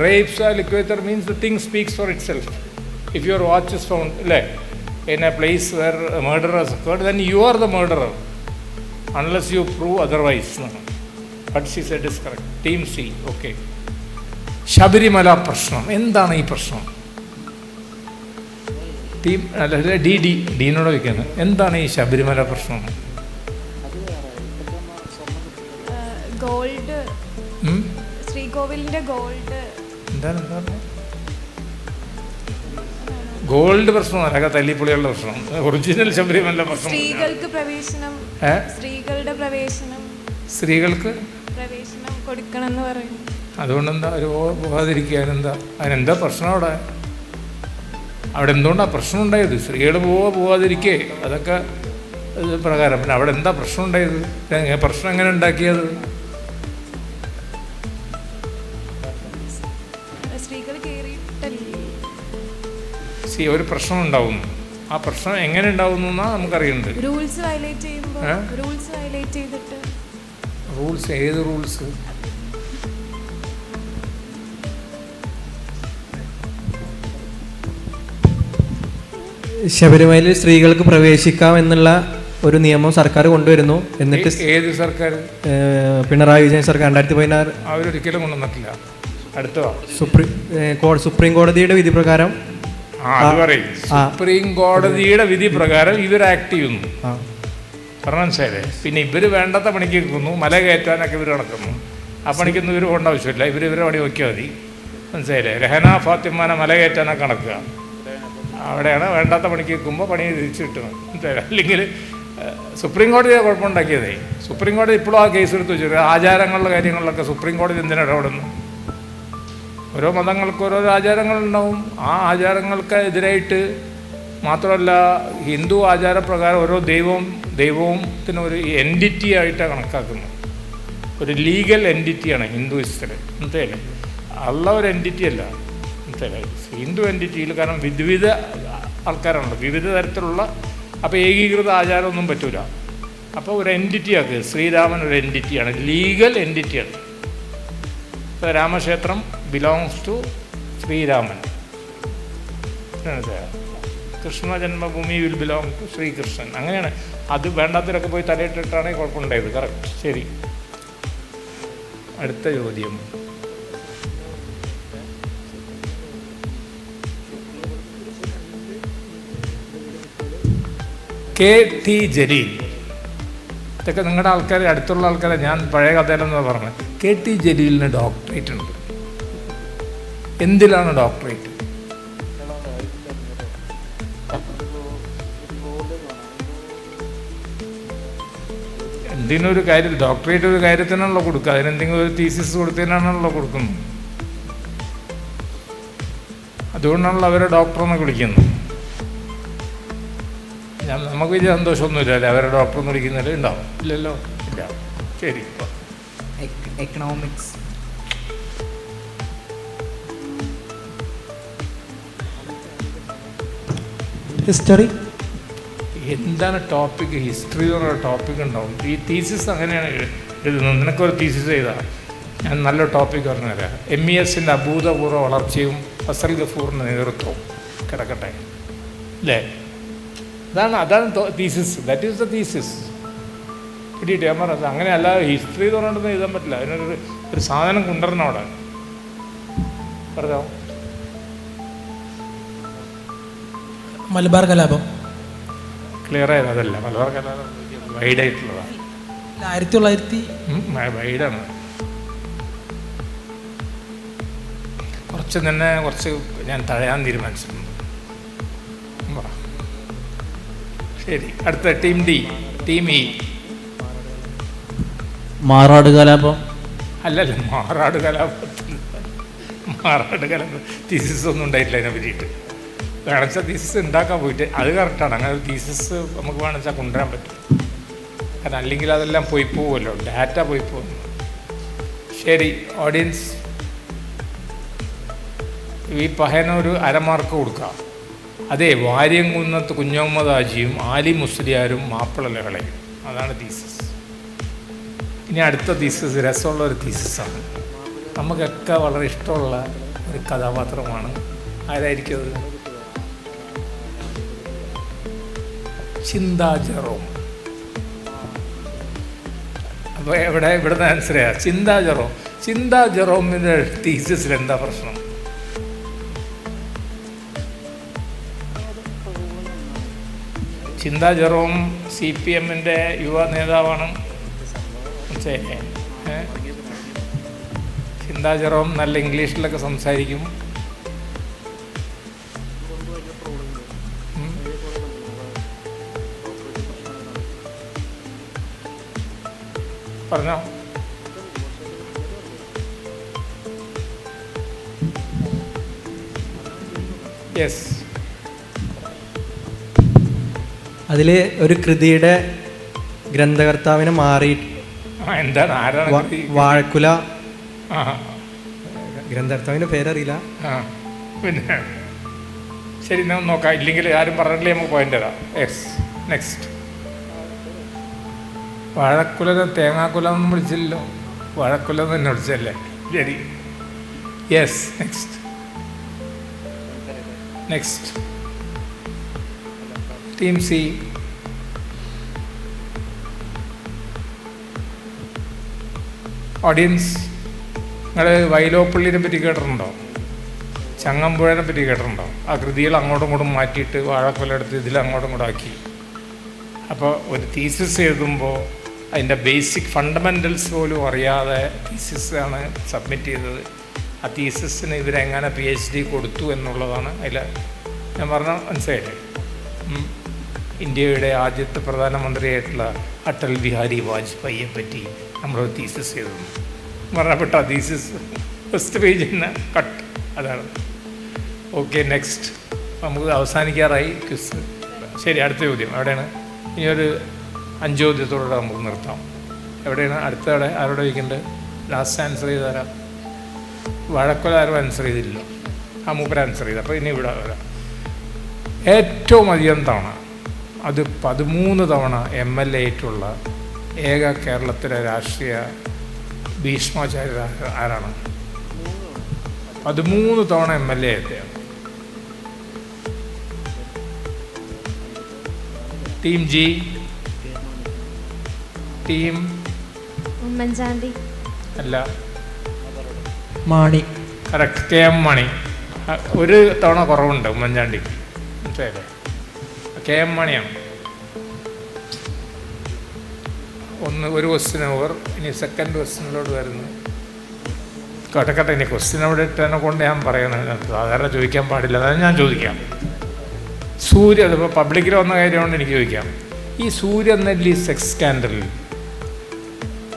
റേപ്സ ലിക്വേറ്റർ means the thing speaks for itself. If your watch is found in a place where a murder has occurred, then you are the murderer unless you prove otherwise. What she said is correct. Team C. Okay. Sabarimala പ്രശ്നം എന്താണ് ഈ പ്രശ്നം? Team അല്ല, ഡീനോട് വയ്ക്കുന്നത്. എന്താണ് ഈ ശബരിമല പ്രശ്നം? Gold, ശ്രീകോവിലിന്റെ ഗോൾഡ്. എന്താണ് ഗോൾഡ് പ്രശ്നമല്ല, തല്ലിപ്പൊളികളുടെ പ്രശ്നം. ഒറിജിനൽ ശബരിമല പ്രശ്നം. സ്ത്രീകൾക്ക് പ്രവേശനം, സ്ത്രീകളുടെ പ്രവേശനം, സ്ത്രീകൾക്ക് പ്രവേശനം കൊടുക്കണം എന്ന് പറയുന്നു. അതുകൊണ്ടെന്താ ഒരു പോകാതിരിക്കാനെന്താ? അതിനെന്താ പ്രശ്നം അവിടെ? അവിടെ എന്തുകൊണ്ടാണ് പ്രശ്നം ഉണ്ടായത്? സ്ത്രീകൾ പോകാതിരിക്കേ, അതൊക്കെ ഇത് പ്രകാരം. പിന്നെ അവിടെ എന്താ പ്രശ്നം ഉണ്ടായത്? പ്രശ്നം എങ്ങനെ ഉണ്ടാക്കിയത്? സ്ത്രീകൾ കേറിയിട്ടല്ലേ ഒരു പ്രശ്നം ഉണ്ടാവുന്നു. ആ പ്രശ്നം എങ്ങനെ ഉണ്ടാവുന്നു എന്നാണ് നമുക്കറിയുന്നത്. റൂൾസ് വയലേറ്റ് ചെയ്യുമ്പോൾ, റൂൾസ് വയലേറ്റ് ചെയ്തിട്ട്. റൂൾസ്? ഏത് റൂൾസ്? ശബരിമലയിൽ സ്ത്രീകൾക്ക് പ്രവേശിക്കാം എന്നുള്ള ഒരു നിയമം സർക്കാർ കൊണ്ടുവരുന്നു. എന്നിട്ട് ഏത് സർക്കാർ? പിണറായി വിജയൻ സർക്കാർ 2016. അവരൊരിക്കലും കൊണ്ടുവന്നിട്ടില്ല. അടുത്തോ? സുപ്രീം കോടതിയുടെ വിധി പ്രകാരം. അത് പറയും. സുപ്രീം കോടതിയുടെ വിധി പ്രകാരം ഇവർ ആക്ട് ചെയ്യുന്നു. പറഞ്ഞ മനസ്സിലായില്ലേ? പിന്നെ ഇവർ വേണ്ടാത്ത പണിക്ക് നിൽക്കുന്നു. മല കയറ്റാനൊക്കെ ഇവർ നടക്കുന്നു. ആ പണിക്കൊന്നും ഇവർ പോകേണ്ട ആവശ്യമില്ല. ഇവരെ പണി നോക്കിയാൽ മതി. മനസ്സിലായില്ലേ? രഹന ഫാത്തിമാനെ മല കയറ്റാനൊക്കെ നടക്കുക. അവിടെയാണ് വേണ്ടാത്ത പണിക്ക് നിൽക്കുമ്പോൾ പണി തിരിച്ചു കിട്ടുന്നത്. മനസ്സിലായില്ല? അല്ലെങ്കിൽ സുപ്രീം കോടതിയെ കുഴപ്പമുണ്ടാക്കിയതേ. സുപ്രീം കോടതി ഇപ്പോഴും ആ കേസ് എടുത്ത് വെച്ചു. ആചാരങ്ങളുടെ കാര്യങ്ങളിലൊക്കെ സുപ്രീം കോടതി എന്തിനാണ് ഇടപെടുന്നു? ഓരോ മതങ്ങൾക്ക് ഓരോ ആചാരങ്ങളുണ്ടാവും. ആ ആചാരങ്ങൾക്ക് എതിരായിട്ട് മാത്രമല്ല, ഹിന്ദു ആചാരപ്രകാരം ഓരോ ദൈവത്തിനൊരു എൻറ്റിറ്റി ആയിട്ടാണ് കണക്കാക്കുന്നത്. ഒരു ലീഗൽ എൻറ്റിറ്റിയാണ് ഹിന്ദുയിസത്തിൽ. മനസ്സിലായില്ലേ? അല്ല ഒരു എൻറ്റിറ്റി അല്ല. മനസ്സിലായി? ഹിന്ദു എൻറ്റിറ്റിയിൽ കാരണം വിവിധ ആൾക്കാരാണല്ലോ, വിവിധ തരത്തിലുള്ള. അപ്പോൾ ഏകീകൃത ആചാരമൊന്നും പറ്റൂല. അപ്പോൾ ഒരു എൻറ്റിറ്റിയാക്ക്, ശ്രീരാമൻ ഒരു എൻറ്റിറ്റിയാണ്, ലീഗൽ എൻറ്റിറ്റിയാണ്. ഇപ്പോൾ രാമക്ഷേത്രം belongs to Sreeraman. Krishna Janmabhoomi will belong to Sreekrishnan. അങ്ങനെയാണ്. അത് വേണ്ടാത്തവരൊക്കെ പോയി തലയിട്ടിട്ടാണ് കുഴപ്പമുണ്ടായത്. കറക്റ്റ്. ശരി, അടുത്ത ചോദ്യം. KT ജലീൽ. ഇതൊക്കെ നിങ്ങളുടെ ആൾക്കാർ, അടുത്തുള്ള ആൾക്കാരെ, ഞാൻ പഴയ കഥയിലെന്ന് പറഞ്ഞത്. KT ജലീലിന് ഡോക്ടറേറ്റ് ഉണ്ട്. എന്തിലാണ് ഡോക്ടറേറ്റ്? എന്തിനൊരു കാര്യം, ഡോക്ടറേറ്റ് ഒരു കാര്യത്തിനാണല്ലോ കൊടുക്കുക. അതിനെന്തെങ്കിലും ഒരു തീസിസ് കൊടുത്തതിനാണല്ലോ കൊടുക്കുന്നത്. അതുകൊണ്ടാണല്ലോ അവരെ ഡോക്ടറെന്ന് വിളിക്കുന്നത്. നമുക്ക് വലിയ സന്തോഷമൊന്നുമില്ല അല്ലേ അവരെ ഡോക്ടറെന്ന് വിളിക്കുന്നതിൽ? ഉണ്ടാവും. ഇല്ലല്ലോ? ഇല്ല. ശരി. എക്കണോമിക്സ്. ഹിസ്റ്ററി. എന്താണ് ടോപ്പിക്? ഹിസ്റ്ററി എന്ന് പറയുന്ന ടോപ്പിക് ഉണ്ടാവും. ഈ തീസിസ് അങ്ങനെയാണ് എഴുതുന്നത്. നിനക്കൊരു തീസിസ് ചെയ്താൽ ഞാൻ നല്ല ടോപ്പിക് പറഞ്ഞു തരാം. MESൻ്റെ അഭൂതപൂർവ്വ വളർച്ചയും ഫസൽ ഗഫൂറിൻ്റെ നേതൃത്വവും കിടക്കട്ടെ അല്ലേ? അതാണ് thesis. That is the thesis. കിട്ടിയിട്ട് ഞാൻ പറഞ്ഞത് അങ്ങനെ. അല്ലാതെ ഹിസ്റ്ററി എന്ന് പറഞ്ഞിട്ടൊന്നും എഴുതാൻ പറ്റില്ല. അതിനൊരു സാധനം കൊണ്ടുവരണം അവിടെ. പറഞ്ഞോ. മലബാർ കലാപം. ക്ലിയർ ആയത് അതല്ല. മലബാർ കലാപം വൈഡായിട്ടുള്ളതാണ്. 1900 വൈഡാണ്. കുറച്ച് ഞാൻ തഴയാൻ തീരുമാനിച്ചിട്ടുണ്ട്. ശരി, അടുത്ത team D. Team E. Marad കലാപം. അല്ലല്ല, മാറാട് കലാപം തീസിസ് ഒന്നും ഉണ്ടായിട്ടില്ല അതിനെ പറ്റിയിട്ട്. വേണമെച്ചാൽ തീസിസ് ഉണ്ടാക്കാൻ പോയിട്ട് അത് കറക്റ്റാണ്. അങ്ങനെ ഒരു തീസിസ് നമുക്ക് വേണമെച്ചാൽ കൊണ്ടുവരാൻ പറ്റും. കാരണം അല്ലെങ്കിൽ അതെല്ലാം പോയി പോകുമല്ലോ, ഡാറ്റ പോയി പോകുന്നു. ശരി, ഓഡിയൻസ് ഈ പഹനൊരു അരമാർക്ക് കൊടുക്കുക. അതെ, വാര്യംകുന്നത്ത് കുഞ്ഞഹമ്മദ് ഹാജിയും ആലി മുസ്ലിയാരും മാപ്പിള ലഹളയും. അതാണ് തീസിസ്. ഇനി അടുത്ത തീസിസ് രസമുള്ള ഒരു തീസിസാണ്. നമുക്കൊക്കെ വളരെ ഇഷ്ടമുള്ള ഒരു കഥാപാത്രമാണ്. ആരായിരിക്കും അത്? ചിന്താ ജെറോം. അപ്പോൾ ഇവിടുന്ന് ആൻസർ ചെയ്യാം. ചിന്താ ജെറോമിൻ്റെ തീസിസിൽ എന്താ പ്രശ്നം? ചിന്താ ജെറോം CPMൻ്റെ യുവ നേതാവാണ്. ചിന്താ ജെറോം നല്ല ഇംഗ്ലീഷിലൊക്കെ സംസാരിക്കും. പറഞ്ഞോ. യെസ്. അതിൽ ഒരു കൃതിയുടെ ഗ്രന്ഥകർത്താവിനെ മാറി. എന്താണ്? ആരാണ്? വാഴക്കുല. ഗ്രന്ഥകർത്താവിൻ്റെ പേരറിയില്ല. പിന്നെ ശരി, ഞാൻ നോക്കാം. ഇല്ലെങ്കിൽ ആരും പറഞ്ഞില്ലേ നമുക്ക് പോയിന്റ് തരാം. Yes, next. വാഴക്കുല തേങ്ങാക്കുല ഒന്നും വിളിച്ചില്ലല്ലോ. വാഴക്കുല തന്നെ വിളിച്ചല്ലേ? ശരി, yes. Next team C. Audience, നിങ്ങൾ വൈലോപ്പള്ളിനെ പറ്റി കേട്ടിട്ടുണ്ടോ? ചങ്ങമ്പുഴനെ പറ്റി കേട്ടിട്ടുണ്ടോ? ആ കൃതികൾ അങ്ങോട്ടും ഇങ്ങോട്ടും മാറ്റിയിട്ട് വാഴക്കുല എടുത്ത് ഇതിൽ അങ്ങോട്ടും ഇങ്ങോട്ടും ആക്കി. അപ്പോൾ ഒരു തീസിസ് എഴുതുമ്പോൾ അതിൻ്റെ ബേസിക് ഫണ്ടമെൻ്റൽസ് പോലും അറിയാതെ തീസിസാണ് സബ്മിറ്റ് ചെയ്തത്. ആ തീസിസിന് ഇവരെങ്ങനെ PhD കൊടുത്തു എന്നുള്ളതാണ് അതിൽ ഞാൻ പറഞ്ഞ മനസ്സിലായില്ലേ? ഇന്ത്യയുടെ ആദ്യത്തെ പ്രധാനമന്ത്രിയായിട്ടുള്ള അടൽ ബിഹാരി വാജ്പേയിയെ പറ്റി നമ്മളൊരു തീസിസ് ചെയ്തു. പറഞ്ഞപ്പെട്ട തീസിസ് ഫസ്റ്റ് പേജിന് കട്ട്. അതാണ്. Okay, next. നമുക്ക് അവസാനിക്കാറായി ക്വിസ്. ശരി, അടുത്ത ചോദ്യം എവിടെയാണ്? ഇനിയൊരു 5 ചോദ്യത്തോടെ നമുക്ക് നിർത്താം. എവിടെയാണ് അടുത്തവിടെ? ആരോടെ ചോദിക്കേണ്ടത്? ലാസ്റ്റ് ആൻസർ ചെയ്ത് തരാം. വഴക്കൊല ആരും ആൻസർ ചെയ്തില്ല. ആ മൂപ്പർ ആൻസർ ചെയ്ത്. അപ്പോൾ ഇനി ഇവിടെ വരാം. ഏറ്റവും അധികം തവണ അത് 13 തവണ MLA ആയിട്ടുള്ള ഏക കേരളത്തിലെ രാഷ്ട്രീയ ഭീഷ്മാചാര്യ ആരാണ്? 13 തവണ MLA എത്തിയാണ്. ടീം ജി, ടീം ഉമ്മൻചാണ്ടി അല്ല, മാണി. Correct, KM Mani. ഒരു തവണ കുറവുണ്ട് ഉമ്മൻചാണ്ടിക്ക്, മനസ്സിലായില്ലേ? KM മാണിയാണ്. ഒരു ക്വസ്റ്റ്യൻ ഓവർ. ഇനി സെക്കൻഡ് ക്വസ്റ്റ്യനിലോട്ട് വരുന്നു. കേട്ടെ, ഇനി ക്വസ്റ്റ്യൻ അവിടെ ഇട്ടതിനെ കൊണ്ട് ഞാൻ പറയണത് സാധാരണ ചോദിക്കാൻ പാടില്ല, അതാണ് ഞാൻ ചോദിക്കാം. അതിപ്പോൾ പബ്ലിക്കിൽ വന്ന കാര്യമാണ് എനിക്ക് ചോദിക്കാം. ഈ സൂര്യനെല്ലി സെക്സ് സ്കാൻഡലിൽ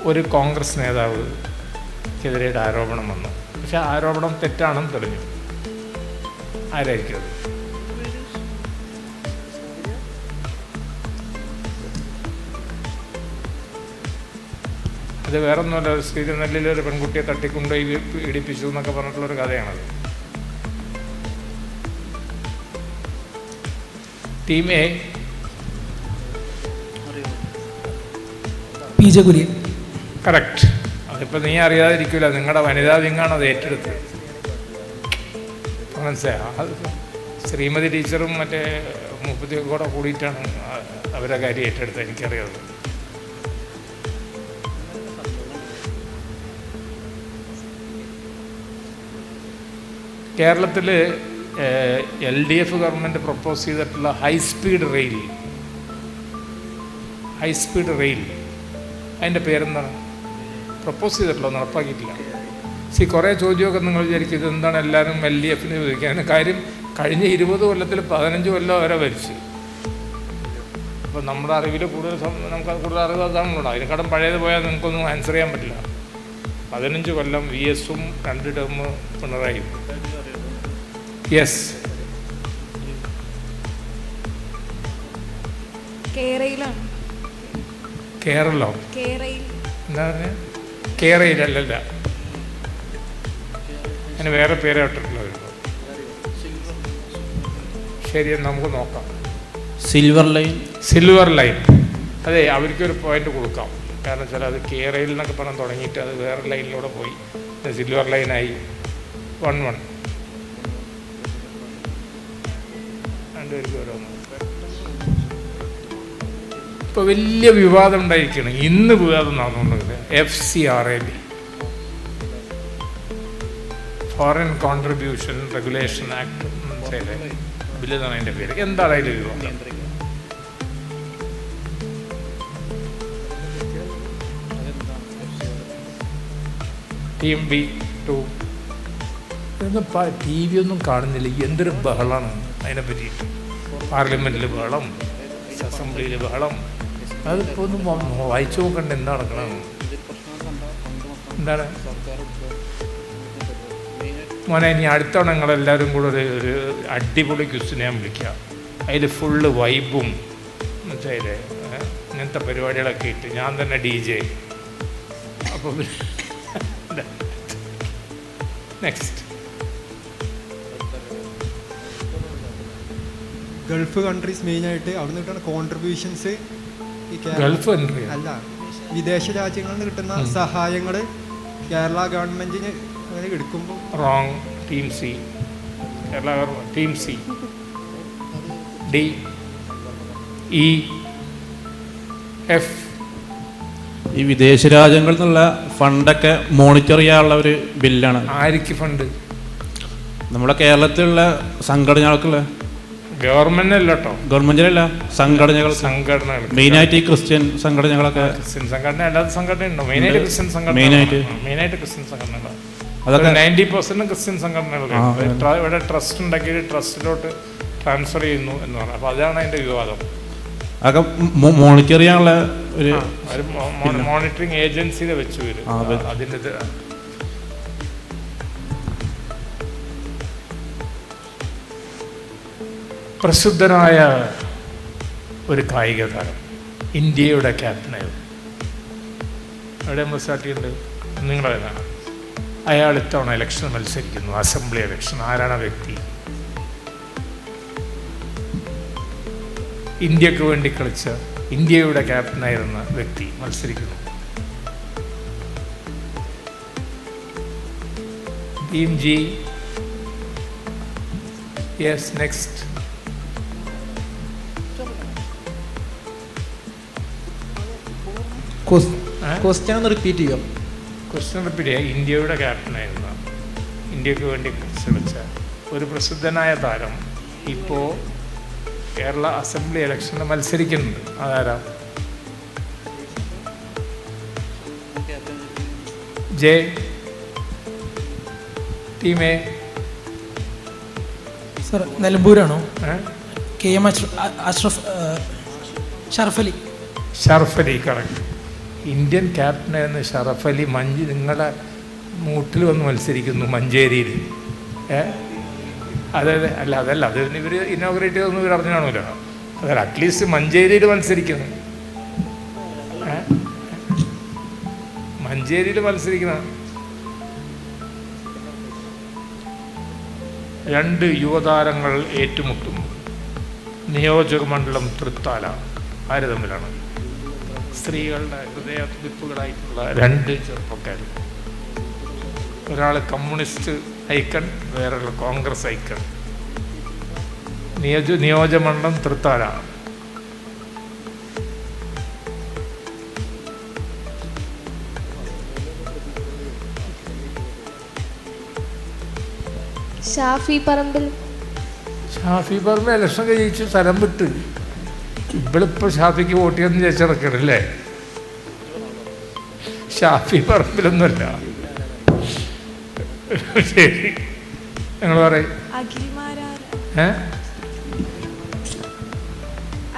ഒരു കോൺഗ്രസ് നേതാവ്ക്കെതിരെ ആരോപണം വന്നു. പക്ഷെ ആരോപണം തെറ്റാണെന്ന് തെളിഞ്ഞു. ആരായിരിക്കും അത്? അത് വേറൊന്നുമല്ല, സൂര്യനെല്ലിൽ ഒരു പെൺകുട്ടിയെ തട്ടിക്കൊണ്ടുപോയി പീഡിപ്പിച്ചു എന്നൊക്കെ പറഞ്ഞിട്ടുള്ളൊരു കഥയാണത്. Team A PJ Kurien. Correct. അതിപ്പോൾ നീ അറിയാതിരിക്കില്ല, നിങ്ങളുടെ വനിതാ വിങ്ങാണ് അത് ഏറ്റെടുത്തത്. മനസ്സിലായോ? അത് ശ്രീമതി ടീച്ചറും മറ്റേ മുപ്പത്തിയൊക്കെ കൂടെ കൂടിയിട്ടാണ് അവരുടെ കാര്യം ഏറ്റെടുത്തത്, എനിക്കറിയാവുന്നത്. കേരളത്തിൽ LDF ഗവൺമെൻറ് പ്രപ്പോസ് ചെയ്തിട്ടുള്ള ഹൈസ്പീഡ് റെയിൽ അതിൻ്റെ പേരെന്താണ്? പ്രപ്പോസ് ചെയ്തിട്ടുള്ള നടപ്പാക്കിയിട്ടില്ല. കുറേ ചോദ്യമൊക്കെ നിങ്ങൾ വിചാരിക്കും ഇതെന്താണ് എല്ലാവരും LDFന് ചോദിക്കുക. അതിന് കാര്യം കഴിഞ്ഞ 20 കൊല്ലത്തിൽ 15 കൊല്ലം വരെ ഭരിച്ചു. അപ്പോൾ നമ്മുടെ അറിവിൽ നമുക്ക് കൂടുതൽ അറിവ് അതാണല്ലോ. അതിനെക്കാളും പഴയത് പോയാൽ നിങ്ങൾക്കൊന്നും ആൻസർ ചെയ്യാൻ പറ്റില്ല. 15 കൊല്ലം VS-ഉം 2 ടേം പിണറായി. യെസ്, കേരളയിലാണ്. കേരളോ? എന്താ പറഞ്ഞ? കേരളയിലല്ല, അതിന് വേറെ പേരെ ഇട്ടിട്ടുള്ളത്. ശരി, നമുക്ക് നോക്കാം. Silver line. അതെ, അവർക്കൊരു പോയിന്റ് കൊടുക്കാം. കാരണം വെച്ചാൽ അത് കേരളയിൽ എന്നൊക്കെ പറഞ്ഞ് തുടങ്ങിയിട്ട് അത് വേറെ ലൈനിലൂടെ പോയി സിൽവർ ലൈനായി. 1-1. രണ്ടുപേർക്ക് ഓരോന്ന്. ഇപ്പോൾ വലിയ വിവാദം ഉണ്ടായിരിക്കുകയാണ്. ഇന്ന് വിവാദം നടന്നുകൊണ്ടിരിക്കുന്നത് FCRA, foreign contribution regulation act. മനസ്സിലായില്ലേ? ബില്ലെന്നാണ് അതിൻ്റെ പേര്. എന്താണ് അതിൽ വിവാദം? Team B2. ഇതൊന്നും TV ഒന്നും കാണുന്നില്ല. എന്തൊരു ബഹളമാണ് അതിനെ പറ്റിയിട്ട്. പാർലമെൻറ്റിൽ ബഹളം, അസംബ്ലിയിൽ ബഹളം. അതിപ്പോൾ ഒന്ന് വായിച്ചു നോക്കണ്ട എന്താ നടക്കണം. എന്താണ് മോനെ, ഇനി അടുത്തവണ നിങ്ങളെല്ലാവരും കൂടെ ഒരു അടിപൊളി ക്വസ്റ്റ്യൻ ഞാൻ വിളിക്കാം. അതിൽ ഫുള്ള് വൈബും, മനസ്സിലായില്ലേ, ഇങ്ങനത്തെ പരിപാടികളൊക്കെ ഇട്ട് ഞാൻ തന്നെ DJ. അപ്പോൾ നെക്സ്റ്റ് ഗൾഫ് കൺട്രീസ് മെയിനായിട്ട് അവിടെ നിന്ന് കിട്ടുന്ന കോൺട്രിബ്യൂഷൻസ്, ഗൾഫ് കൺട്രി അല്ല, വിദേശ രാജ്യങ്ങളിൽ നിന്ന് കിട്ടുന്ന സഹായങ്ങൾ കേരള ഗവൺമെൻറ്റിന് അങ്ങനെ എടുക്കുമ്പോൾ wrong. Team C. Kerala team C. D, E, F. ഈ വിദേശ രാജ്യങ്ങളിൽ നിന്നുള്ള ഫണ്ടൊക്കെ മോണിറ്റർ ചെയ്യാനുള്ള ഒരു ബില്ലാണ്. ആർക്ക് ഫണ്ട്? നമ്മുടെ കേരളത്തിലുള്ള സംഘടനകൾക്കുള്ള. ഗവൺമെന്റിനല്ല കേട്ടോ, ഗവൺമെന്റിനല്ല, സംഘടനകൾ. മെയിനായിട്ട് ഈ ക്രിസ്ത്യൻ സംഘടനകളൊക്കെ. ക്രിസ്ത്യൻ സംഘടന അല്ലാത്ത സംഘടന ഉണ്ടോ? മെയിനായിട്ട് ക്രിസ്ത്യൻ സംഘടന. മെയിനായിട്ട് ക്രിസ്ത്യൻ സംഘടനകൾ. അതൊക്കെ 90% ക്രിസ്ത്യൻ സംഘടനകൾ. ഇവിടെ ട്രസ്റ്റ് ഉണ്ടാക്കിയിട്ട് ട്രസ്റ്റിലോട്ട് ട്രാൻസ്ഫർ ചെയ്യുന്നു എന്ന് പറഞ്ഞു. അപ്പോൾ അതാണ് അതിൻ്റെ വിവാദം. അതൊക്കെ മോണിറ്റർ ചെയ്യാനുള്ള ഒരു മോണിറ്ററിങ് ഏജൻസിനെ വെച്ച് വരും. അതിൻ്റെ പ്രസിദ്ധനായ ഒരു കായിക താരം, ഇന്ത്യയുടെ ക്യാപ്റ്റനായിരുന്നു. അവിടെ നമ്മൾ സ്റ്റാർട്ട് ചെയ്യുന്നുണ്ട്. നിങ്ങളേതാണ്? അയാൾ ഇത്തവണ ഇലക്ഷൻ മത്സരിക്കുന്നു, അസംബ്ലി ഇലക്ഷൻ. ആരാണ് വ്യക്തി? ഇന്ത്യക്ക് വേണ്ടി കളിച്ച ഇന്ത്യയുടെ ക്യാപ്റ്റനായിരുന്ന വ്യക്തി മത്സരിക്കുന്നു. ഭീംജി. Yes, next. ക്വസ്റ്റ്യൻ ഒന്ന് റിപ്പീറ്റ് ചെയ്യാം. ക്വസ്റ്റ്യൻ റിപ്പീറ്റ് ചെയ്യാം. ഇന്ത്യയുടെ ക്യാപ്റ്റനായിരുന്ന, ഇന്ത്യക്ക് വേണ്ടി കളിച്ച ഒരു പ്രസിദ്ധനായ താരം ഇപ്പോൾ കേരള അസംബ്ലി ഇലക്ഷനിൽ മത്സരിക്കുന്നുണ്ട്. അതാരാ? ജെ ടീമേ. സർ നിലമ്പൂരാണോ? KM Ashraf Sharaf Ali. Sharaf Ali, correct. Indian ക്യാപ്റ്റനായിരുന്ന ഷറഫ് അലി നിങ്ങളുടെ മൂട്ടിൽ വന്ന് മത്സരിക്കുന്നു മഞ്ചേരിയിൽ. അതെ, അതല്ല അത് ഇവർ ഇനോഗ്രേറ്റ് ചെയ്തൊന്നും ഇവർ അറിഞ്ഞു കാണൂല. അതല്ല, അറ്റ്ലീസ്റ്റ് മഞ്ചേരിയിൽ മത്സരിക്കുന്നു. മഞ്ചേരിയിൽ മത്സരിക്കുന്ന 2 യുവതാരങ്ങൾ ഏറ്റുമുട്ടുന്നു. നിയോജക മണ്ഡലം തൃത്താല. ആര് തമ്മിലാണ്? സ്ത്രീകളുടെ ഹൃദയത്തുടിപ്പുകളായിട്ടുള്ള 2 ചെറുപ്പക്കാർ. ഒരാൾ കമ്മ്യൂണിസ്റ്റ് ഐക്കൺ, വേറൊരാൾ കോൺഗ്രസ് ഐക്കൺ. നിയോജകമണ്ഡലം തൃത്താല. ഷാഫി പറമ്പിൽ. ഷാഫി പറമ്പിൽ ഇലക്ഷൻ ജയിച്ചു സ്ഥലം വിട്ട്. ഇവളിപ്പോൾ ഷാഫിക്ക് വോട്ട് ചെയ്യാന്ന് ചോദിച്ചിടക്കണല്ലേ? ഷാഫി പറമ്പിലൊന്നുമല്ല. ശരി, നിങ്ങൾ പറയും.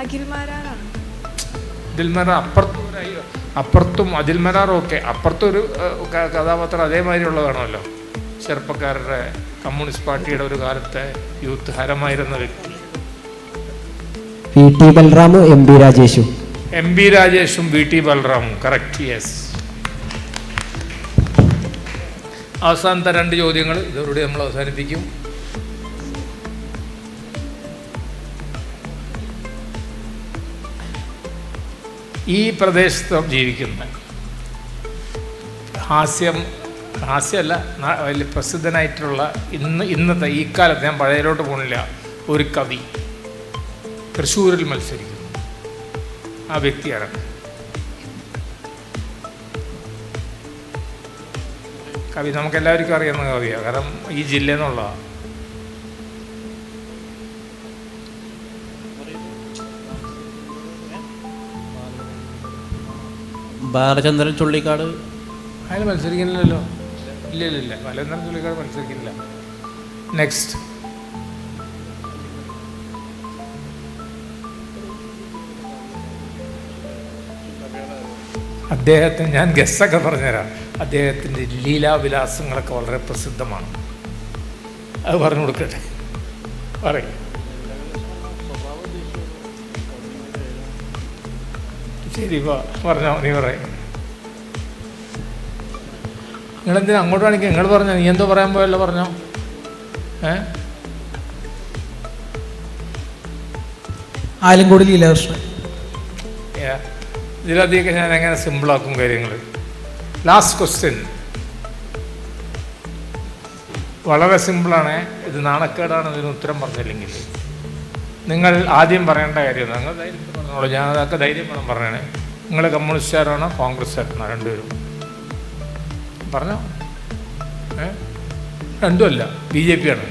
അഖിൽമാരാർ അപ്പുറത്തും അഖിൽമാരാറും ഒക്കെ അപ്പുറത്തൊരു കഥാപാത്രം അതേമാതിരി ഉള്ളതാണല്ലോ. ചെറുപ്പക്കാരുടെ കമ്മ്യൂണിസ്റ്റ് പാർട്ടിയുടെ ഒരു കാലത്തെ യൂത്ത് ഹരമായിരുന്ന വ്യക്തി. VT ബൽറാമും MB രാജേഷും. MB രാജേഷും VT ബൽറാമും, കറക്റ്റ്. യെസ്. അവസാനത്തെ 2 ചോദ്യങ്ങൾ ഇതോടെ നമ്മൾ അവസാനിപ്പിക്കും. ഈ പ്രദേശത്ത് ജീവിക്കുന്ന ഹാസ്യമല്ല, വലിയ പ്രസിദ്ധനായിട്ടുള്ള ഇന്നത്തെ ഈ കാലത്ത്, ഞാൻ പഴയലോട്ട് പോണില്ല, ഒരു കവി തൃശ്ശൂരിൽ മത്സരിക്കുന്നു. ആ വ്യക്തിയാണ് കവി. നമുക്കെല്ലാവർക്കും അറിയാവുന്ന കവിയാണ്, കാരണം ഈ ജില്ലയിൽ നിന്നുള്ളതാണ്. ബാലചന്ദ്രൻ ചുള്ളിക്കാട്. അയാൾ മത്സരിക്കുന്നില്ലല്ലോ. ഇല്ല, ബാലചന്ദ്രൻ ചുള്ളിക്കാട് മത്സരിക്കുന്നില്ല. നെക്സ്റ്റ്. അദ്ദേഹത്തിന് ഞാൻ ഗസ്സൊക്കെ പറഞ്ഞുതരാം. അദ്ദേഹത്തിൻ്റെ ലീലാവിലാസങ്ങളൊക്കെ വളരെ പ്രസിദ്ധമാണ്. അത് പറഞ്ഞു കൊടുക്കട്ടെ? പറയും. ശരി, പറഞ്ഞോ, നീ പറയും. നിങ്ങളെന്തിനാ അങ്ങോട്ട് കാണിക്കുക? നിങ്ങൾ പറഞ്ഞോ, നീ എന്തോ പറയാൻ പോയല്ലോ, പറഞ്ഞോ. ആലങ്കോട് ലീലാകൃഷ്ണൻ. ഇതിലധികം ഞാൻ എങ്ങനെ സിമ്പിളാക്കും കാര്യങ്ങൾ. ലാസ്റ്റ് ക്വസ്റ്റ്യൻ വളരെ സിമ്പിളാണ്. ഇത് നാണക്കേടാണ് ഇതിന് ഉത്തരം പറഞ്ഞില്ലെങ്കിൽ. നിങ്ങൾ ആദ്യം പറയേണ്ട കാര്യം, നിങ്ങൾ ധൈര്യം പറഞ്ഞോളൂ, ഞാൻ അതൊക്കെ ധൈര്യം വേണം പറയണേ. നിങ്ങൾ കമ്മ്യൂണിസ്റ്റുകാരാണോ കോൺഗ്രസ്സുകാരാണോ? 2 പേരും പറഞ്ഞോ. രണ്ടുമല്ല, BJP ആണ്.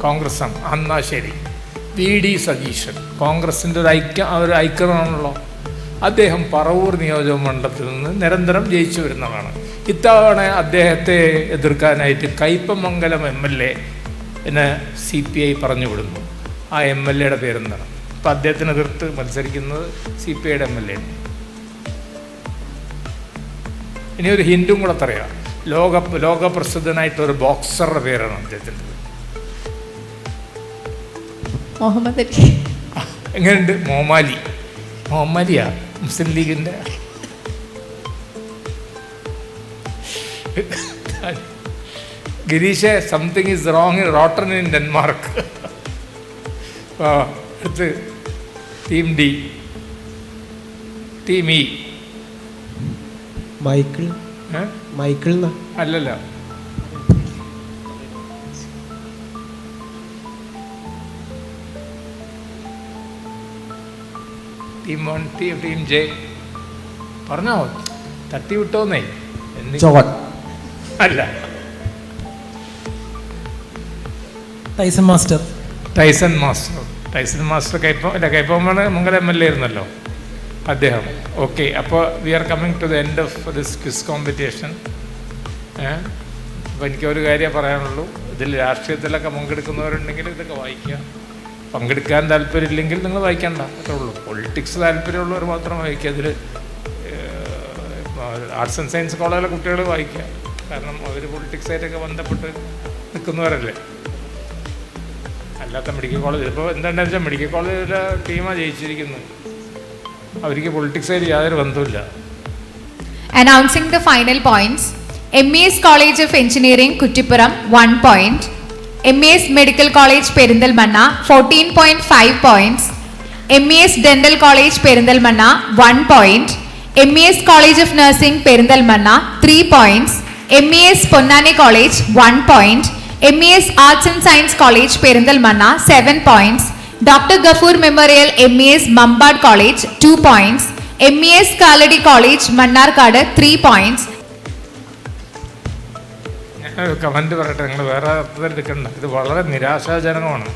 കോൺഗ്രസ് ആണ്. എന്നാ ശരി. VD സതീശൻ കോൺഗ്രസിൻ്റെ ഒരു ഐക്കണാണല്ലോ. അദ്ദേഹം പറവൂർ നിയോജക മണ്ഡലത്തിൽ നിന്ന് നിരന്തരം ജയിച്ചു വരുന്നതാണ്. ഇത്തവണ അദ്ദേഹത്തെ എതിർക്കാനായിട്ട് കയ്പമംഗലം MLA CPI പറഞ്ഞു വിടുന്നു. ആ MLA പേരെന്താണ്? അപ്പം അദ്ദേഹത്തിന് എതിർത്ത് മത്സരിക്കുന്നത് CPIയുടെ MLA. ഇനി ഒരു ഹിന്ദും കൂടെ പറയാം. ലോകപ്രസിദ്ധനായിട്ടൊരു ബോക്സറുടെ പേരാണ് അദ്ദേഹത്തിൻ്റെ. മുഹമ്മദ് അലി. എങ്ങനെയുണ്ട്? മുഹമ്മദിയാ മുസ്ലിം ലീഗിൻ്റെ. Girish, something is wrong rotten in Denmark. അടുത്ത് team D. Team E. Michael. Michael അല്ലല്ല. Team 1, team J. പറഞ്ഞോ, തട്ടി വിട്ടോന്നേ. ജോൺ. അല്ല. ടൈസൺ മാസ്റ്റർ. ടൈസൺ മാസ്റ്റർ കൈപ്പോമാണ് മംഗലം MLA ആയിരുന്നല്ലോ അദ്ദേഹം. ഓക്കെ, അപ്പോൾ we are coming to the end of this quiz competition. അപ്പോൾ എനിക്കൊരു കാര്യം പറയാനുള്ളൂ, ഇതിൽ രാഷ്ട്രീയത്തിലൊക്കെ പങ്കെടുക്കുന്നവരുണ്ടെങ്കിൽ ഇതൊക്കെ വായിക്കുക. പങ്കെടുക്കാൻ താല്പര്യമില്ലെങ്കിൽ നിങ്ങൾ വായിക്കണ്ട, അത്രേ ഉള്ളൂ. പൊളിറ്റിക്സ് താല്പര്യമുള്ളവർ മാത്രം വായിക്കുക. അതിൽ ആർട്സ് ആൻഡ് സയൻസ് കോളേജിലെ കുട്ടികൾ വായിക്കുക, കാരണം അവർ പൊളിറ്റിക്സായിട്ടൊക്കെ ബന്ധപ്പെട്ട് നിൽക്കുന്നവരല്ലേ. അല്ലാത്ത മെഡിക്കൽ കോളേജ് ഇപ്പോൾ എന്താണെന്ന് വെച്ചാൽ മെഡിക്കൽ കോളേജിലെ ടീമാണ് ജയിച്ചിരിക്കുന്നത്, അവർക്ക് പൊളിറ്റിക്സായിട്ട് യാതൊരു ബന്ധമില്ല. Announcing the final points. MES College of Engineering Kuttipuram 1 point. MES Medical College Perindalmanna 14.5 points. MES Dental College Perindalmanna 1 point. MES College of Nursing Perindalmanna 3 points. MES Ponnani College 1 point. MES Arts and Science College Perindalmanna 7 points. Dr. Gafur Memorial MES Mambad College 2 points. MES Kaladi College Mannarkad 3 points. ഞാനൊരു comment പറയട്ടെ, നിങ്ങൾ വേറെ അർത്ഥത്തിൽ എടുക്കണ്ട. ഇത് വളരെ നിരാശാജനകമാണ്.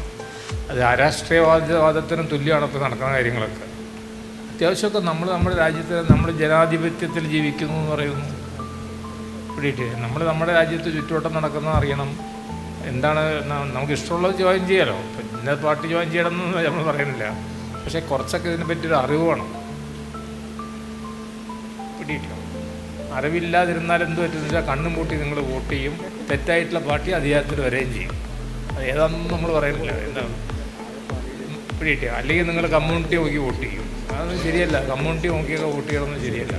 അത് അരാഷ്ട്രീയവാദത്തിനും തുല്യമാണ് ഇപ്പോൾ നടക്കുന്ന കാര്യങ്ങളൊക്കെ. അത്യാവശ്യമൊക്കെ നമ്മുടെ രാജ്യത്ത് നമ്മൾ ജനാധിപത്യത്തിൽ ജീവിക്കുന്നു എന്ന് പറയുന്നു. പിടിയിട്ട് നമ്മുടെ രാജ്യത്ത് ചുറ്റുവട്ടം നടക്കുന്നത് അറിയണം. എന്താണ് നമുക്ക് ഇഷ്ടമുള്ളത് ജോയിൻ ചെയ്യാലോ. ഇന്ന പാർട്ടി ജോയിൻ ചെയ്യണമെന്ന് നമ്മൾ പറയുന്നില്ല, പക്ഷേ കുറച്ചൊക്കെ ഇതിനെ പറ്റിയൊരു അറിവ് വേണം. പിടിയിട്ടോ, അറിവില്ലാതിരുന്നാൽ എന്ത് പറ്റുന്നില്ല, കണ്ണും പൂട്ടി നിങ്ങൾ വോട്ട് ചെയ്യും. തെറ്റായിട്ടുള്ള പാർട്ടി അധികാരത്തിൽ വരികയും ചെയ്യും. അത് ഏതാണെന്നും നമ്മൾ പറയുന്നില്ല. എന്താണ് പിടിയിട്ടോ, അല്ലെങ്കിൽ നിങ്ങൾ കമ്മ്യൂണിറ്റി നോക്കി വോട്ട് ചെയ്യും. അതൊന്നും ശരിയല്ല. കമ്മ്യൂണിറ്റി നോക്കിയൊക്കെ വോട്ട് ചെയ്യണമെന്ന് ശരിയല്ല.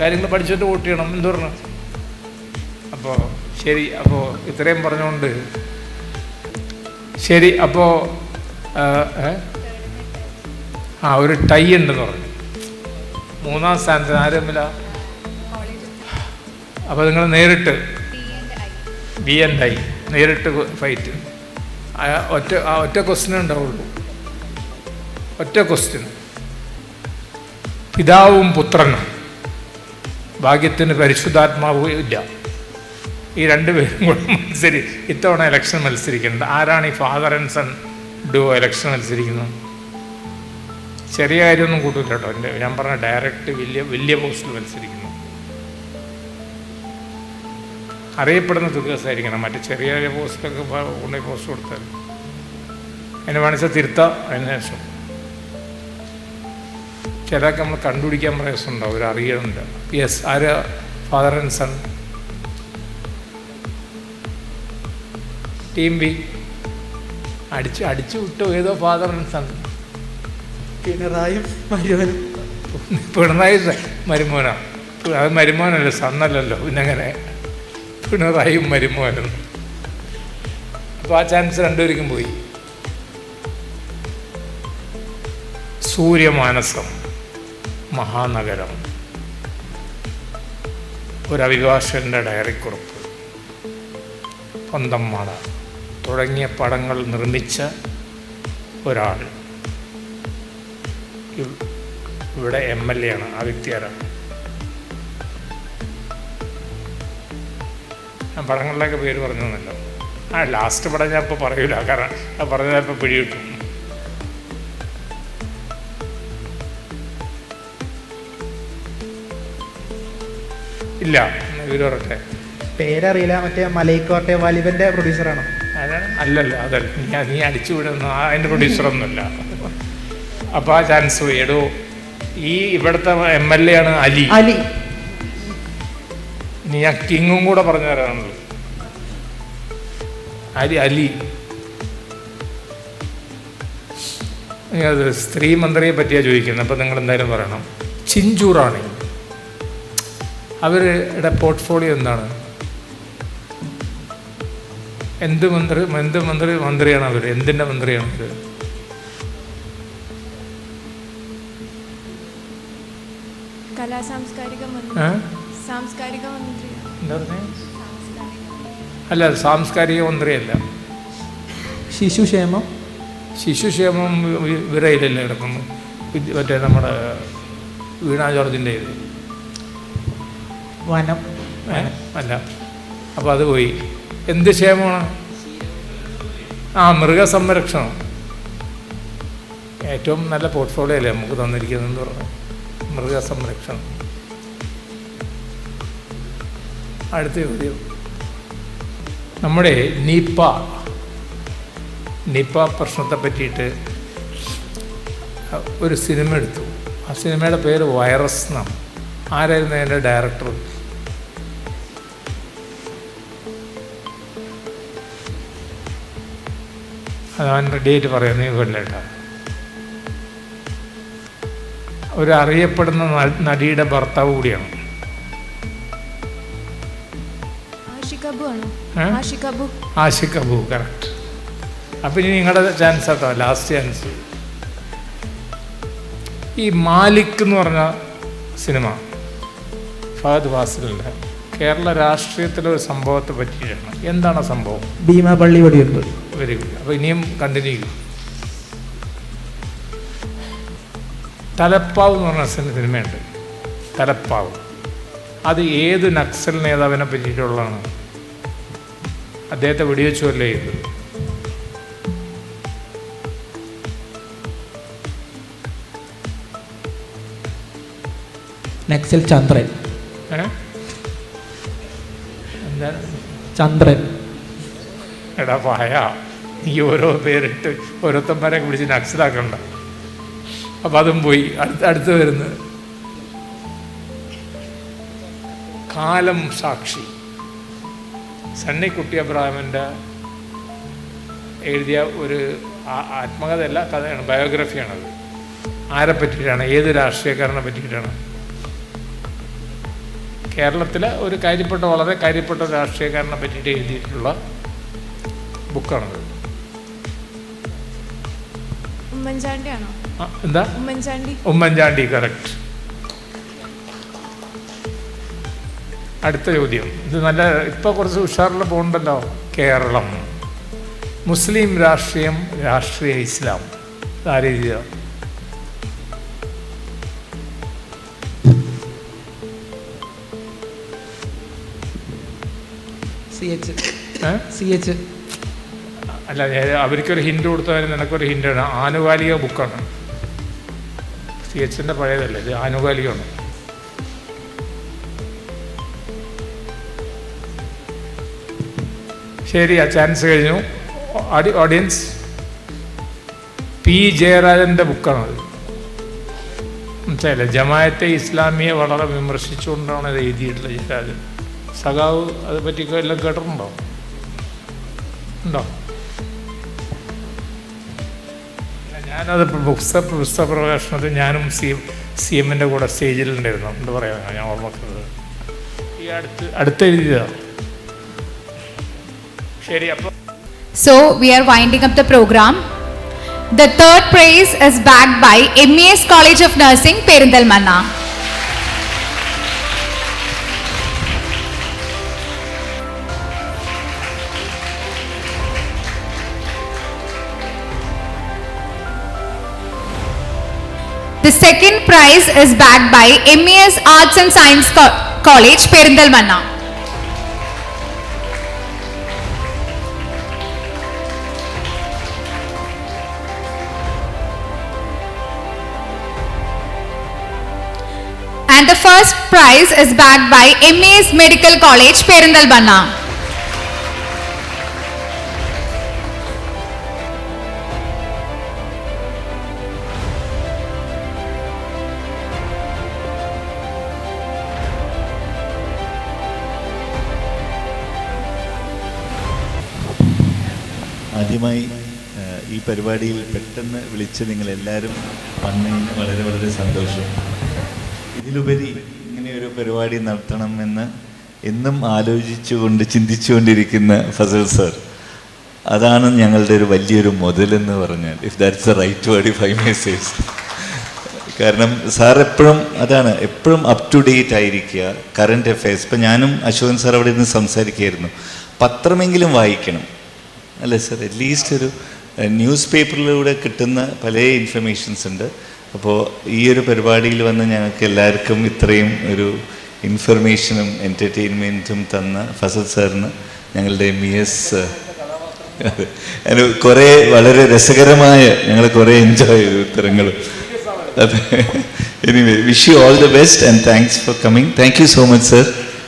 കാര്യങ്ങൾ പഠിച്ചിട്ട് വോട്ട് ചെയ്യണം എന്ന് പറഞ്ഞു. അപ്പോൾ ശരി, അപ്പോൾ ഇത്രയും പറഞ്ഞുകൊണ്ട് ശരി. അപ്പോൾ ഒരു ടൈ ഉണ്ടെന്ന് പറഞ്ഞു. 3ാം സ്ഥാനത്തിന് ആരുമില്ല. അപ്പോൾ നിങ്ങൾ നേരിട്ട് B&I നേരിട്ട് ഫൈറ്റ്. ഒറ്റ ക്വസ്റ്റ്യൻ ഉണ്ടാവുള്ളൂ. ഒറ്റ ക്വസ്റ്റ്യൻ. പിതാവും പുത്രനും, ഭാഗ്യത്തിന് പരിശുദ്ധാത്മാവും ഇല്ല. ഈ 2 പേരും കൂടെ ഇത്തവണ ഇലക്ഷൻ മത്സരിക്കുന്നുണ്ട്. ആരാണ് ഈ father and son duo election മത്സരിക്കുന്നത്? ചെറിയ കാര്യമൊന്നും കൂട്ടില്ല കേട്ടോ. ഞാൻ പറഞ്ഞ ഡയറക്റ്റ് വലിയ പോസ്റ്റിൽ മത്സരിക്കുന്നു. അറിയപ്പെടുന്ന ദിവസമായിരിക്കണം. മറ്റു ചെറിയ ചെറിയ പോസ്റ്റൊക്കെ കൊണ്ടുപോയി പോസ്റ്റ് കൊടുത്താൽ അതിന് വേണിച്ചാൽ തിരുത്താം. അതിന് ശേഷം ചിലതൊക്കെ നമ്മൾ കണ്ടുപിടിക്കാൻ പ്രയാസമുണ്ടാവും, അവർ അറിയണുണ്ട്. യെസ്, ആര് ഫാദർ ആൻഡ് സൺ? ടീം ബി അടിച്ചു വിട്ടു. ഏതോ ഫാദർ ആൻഡ് സൺ. പിണറായി മരുമോനും. പിണറായി മരുമോനാ? അത് മരുമോനല്ലോ, സണ്ണല്ലല്ലോ. പിന്നെ അങ്ങനെ പിണറായും മരുമോനും. അപ്പോൾ ആ ചാൻസ് 2 പേർക്കും പോയി. സൂര്യമാനസം, മഹാനഗരം, ഒരു അഭിഭാഷകൻ്റെ ഡയറിക്കുറിപ്പ്, പന്തംമാട തുടങ്ങിയ പടങ്ങൾ നിർമ്മിച്ച ഒരാൾ ഇവിടെ MLA ആണ്. ആ വ്യക്തി ആരാണ്? ഞാൻ പടങ്ങളിലൊക്കെ പേര് പറഞ്ഞല്ലോ. ലാസ്റ്റ് പടം ഞാൻ ഇപ്പോൾ പറയൂല, കാരണം ആ പറഞ്ഞാൽ ഇപ്പോൾ പിടികിട്ടും. ഇല്ല, ഇവർ പറട്ടെ. പേരറിയില്ല. മറ്റേ മലൈക്കോട്ടെ വാലിബന്റെ പ്രൊഡ്യൂസറാണോ? അല്ലല്ല, അതല്ല. നീ അടിച്ചു വിടുന്ന അതിൻ്റെ പ്രൊഡ്യൂസറൊന്നുമല്ല. അപ്പോൾ ആ ചാൻസ് പോയി. എടോ, ഈ ഇവിടുത്തെ MLA ആണ് അലി. നീ ആ കിങ്ങും കൂടെ പറഞ്ഞു തരാനുള്ളൂ. അലി അത് സ്ത്രീ മന്ത്രിയെ പറ്റിയാണ് ചോദിക്കുന്നത്. അപ്പോൾ നിങ്ങൾ എന്തായാലും പറയണം. ചിഞ്ചൂറാണ്. അവരുടെ പോർട്ട്ഫോളിയോ എന്താണ്? എന്ത് മന്ത്രിയാണ് അവർ? എന്തിൻ്റെ മന്ത്രിയാണ് അവർ? സാംസ്കാരിക മന്ത്രി. എന്താ പറഞ്ഞേ? അല്ല, സാംസ്കാരിക മന്ത്രിയല്ല. ശിശുക്ഷേമം. ശിശുക്ഷേമം വിറയിലല്ലേ കിടക്കുന്നു. മറ്റേ നമ്മുടെ വീണ ജോർജിൻ്റെ ഇത് വനം. അല്ല, അപ്പോൾ അത് പോയി. എന്ത് ക്ഷേമമാണ്? മൃഗസംരക്ഷണം. ഏറ്റവും നല്ല പോർട്ട്ഫോളിയോ അല്ലേ നമുക്ക് തന്നിരിക്കുന്നതെന്ന് പറഞ്ഞു. മൃഗസംരക്ഷണം. അടുത്ത ചോദ്യം. നമ്മുടെ നിപ്പ പ്രശ്നത്തെ പറ്റിയിട്ട് ഒരു സിനിമ എടുത്തു. ആ സിനിമയുടെ പേര് വൈറസ് എന്നാണ്. ആരായിരുന്നു അതിൻ്റെ ഡയറക്ടർ? അതവൻ്റെ ഡേറ്റ് പറയാം, നീ കൊല്ലേട്ടാ. ഒരു അറിയപ്പെടുന്ന നടിയുടെ ഭർത്താവ് കൂടിയാണ്. ആഷിഖ് അബു, കറക്റ്റ്. അപ്പം ഇനി നിങ്ങളുടെ ചാൻസ് കേട്ടോ, ലാസ്റ്റ് ചാൻസ്. ഈ മാലിക് എന്ന് പറഞ്ഞ സിനിമ ഫഹദ് ഫാസിലിൻ്റെ കേരള രാഷ്ട്രീയത്തിലെ ഒരു സംഭവത്തെ പറ്റിയിട്ടാണ്. എന്താണ് സംഭവം? ഭീമാപള്ളി വെടിവെപ്പ്. Very good. അപ്പോൾ ഇനിയും കണ്ടിന്യൂ ചെയ്യും. തലപ്പാവ് എന്ന് പറഞ്ഞ സിനിമയുണ്ട്, തലപ്പാവ്. അത് ഏത് നക്സൽ നേതാവിനെ പറ്റിയിട്ടുള്ളതാണ്? അദ്ദേഹത്തെ വെടിവെച്ചുവല്ലേ ചെയ്തത്? നക്സൽ ചന്ദ്രൻ. എന്താണ് ചന്ദ്രൻ? എടാ പായ, നീ ഓരോ പേരിട്ട് ഓരോരുത്തന്മാരെ വിളിച്ച് നക്സലാക്കണ്ട. അപ്പം അതും പോയി. അടുത്ത് വരുന്നത് കാലം സാക്ഷി. സണ്ണിക്കുട്ടി അബ്രഹാമിൻ്റെ എഴുതിയ ഒരു ആത്മകഥയല്ല, കഥയാണ്, ബയോഗ്രഫിയാണത്. ആരെ പറ്റിയിട്ടാണ്? ഏത് രാഷ്ട്രീയക്കാരനെ പറ്റിയിട്ടാണ്? കേരളത്തിലെ ഒരു വളരെ കാര്യപ്പെട്ട രാഷ്ട്രീയക്കാരനെ പറ്റിയിട്ട് എഴുതിയിട്ടുള്ള ബുക്കാണത്. ഉമ്മൻചാണ്ടിയാണോ? എന്താ? ഉമ്മൻചാണ്ടി, കറക്റ്റ്. അടുത്ത ചോദ്യം. ഇത് നല്ല ഇപ്പോൾ കുറച്ച് ഉഷാറിൽ പോകണ്ടല്ലോ. കേരളം, മുസ്ലിം രാഷ്ട്രീയം, രാഷ്ട്രീയ ഇസ്ലാം, ആരെഴുതിയ? CH. അല്ല, അവർക്കൊരു ഹിൻഡ് കൊടുത്തതിന് നിനക്കൊരു ഹിൻഡാണ്. ആനുകാലിക ബുക്കാണ്. CHൻ്റെ പഴയതല്ലേ, ഇത് ആനുകാലികമാണ്. ശരി, ആ ചാൻസ് കഴിഞ്ഞു. ഓഡിയൻസ്, പി ജയരാജൻ്റെ ബുക്കാണത്. മനസ്സിലായില്ലേ? ജമാഅത്തെ ഇസ്ലാമിയെ വളരെ വിമർശിച്ചുകൊണ്ടാണ് ഇത് എഴുതിയിട്ടുള്ളത് ജയരാജൻ. സഖാവ് അത് പറ്റി എല്ലാം കേട്ടിട്ടുണ്ടോ? ഉണ്ടോ? ഞാനത് പുസ്തക പ്രകാശനത്തിൽ ഞാനും CM-ൻ്റെ കൂടെ സ്റ്റേജിലുണ്ടായിരുന്നു. എന്താ പറയുക, ഞാൻ ഓർമ്മക്കുന്നത് ഈ അടുത്ത് എഴുതിയതാണ്. ശരി, അപ്പോൾ So we are winding up the program. The third prize is backed by MES College of Nursing, Perindalmanna. The second prize is backed by MES Arts and Science College, Perindalmanna. And the first prize is backed by MES Medical College, Perindalmanna. ആദ്യമായി ഈ പരിപാടിയിൽ പെട്ടെന്ന് വിളിച്ച് നിങ്ങളെല്ലാവരും വന്നതിന് വളരെ വളരെ സന്തോഷം. ഇതിലുപരി ഇങ്ങനെയൊരു പരിപാടി നടത്തണമെന്ന് എന്നും ചിന്തിച്ചുകൊണ്ടിരിക്കുന്ന ഫസൽ സർ, അതാണ് ഞങ്ങളുടെ ഒരു വലിയൊരു മുതലെന്ന് പറഞ്ഞാൽ, if that's a right word, if I may say. കാരണം സാർ എപ്പോഴും അതാണ്, എപ്പോഴും അപ് ടു ഡേറ്റ് ആയിരിക്കുക, കറണ്ട് അഫയേഴ്സ്. ഇപ്പം ഞാനും അശോകൻ സാർ അവിടെ ഇരുന്ന് സംസാരിക്കുകയായിരുന്നു, പത്രമെങ്കിലും വായിക്കണം അല്ലേ സാർ? അറ്റ്ലീസ്റ്റ് ഒരു ന്യൂസ് പേപ്പറിലൂടെ കിട്ടുന്ന പല ഇൻഫർമേഷൻസ് ഉണ്ട്. അപ്പോൾ ഈ ഒരു പരിപാടിയിൽ വന്ന് ഞങ്ങൾക്ക് എല്ലാവർക്കും ഇത്രയും ഒരു ഇൻഫർമേഷനും എൻ്റർടൈൻമെൻറ്റും തന്ന ഫസൽ സാറിന് ഞങ്ങളുടെ MES കുറേ വളരെ രസകരമായ, ഞങ്ങൾ കുറേ എൻജോയ് ചെയ്തു ഉത്തരങ്ങളും. Anyway, wish you all the best and thanks for coming. Thank you so much sir,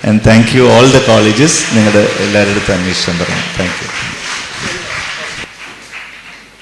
and thank you all the colleges. നിങ്ങളുടെ എല്ലാവരുടെ അടുത്ത് അന്വേഷണം പറഞ്ഞു. Thank you.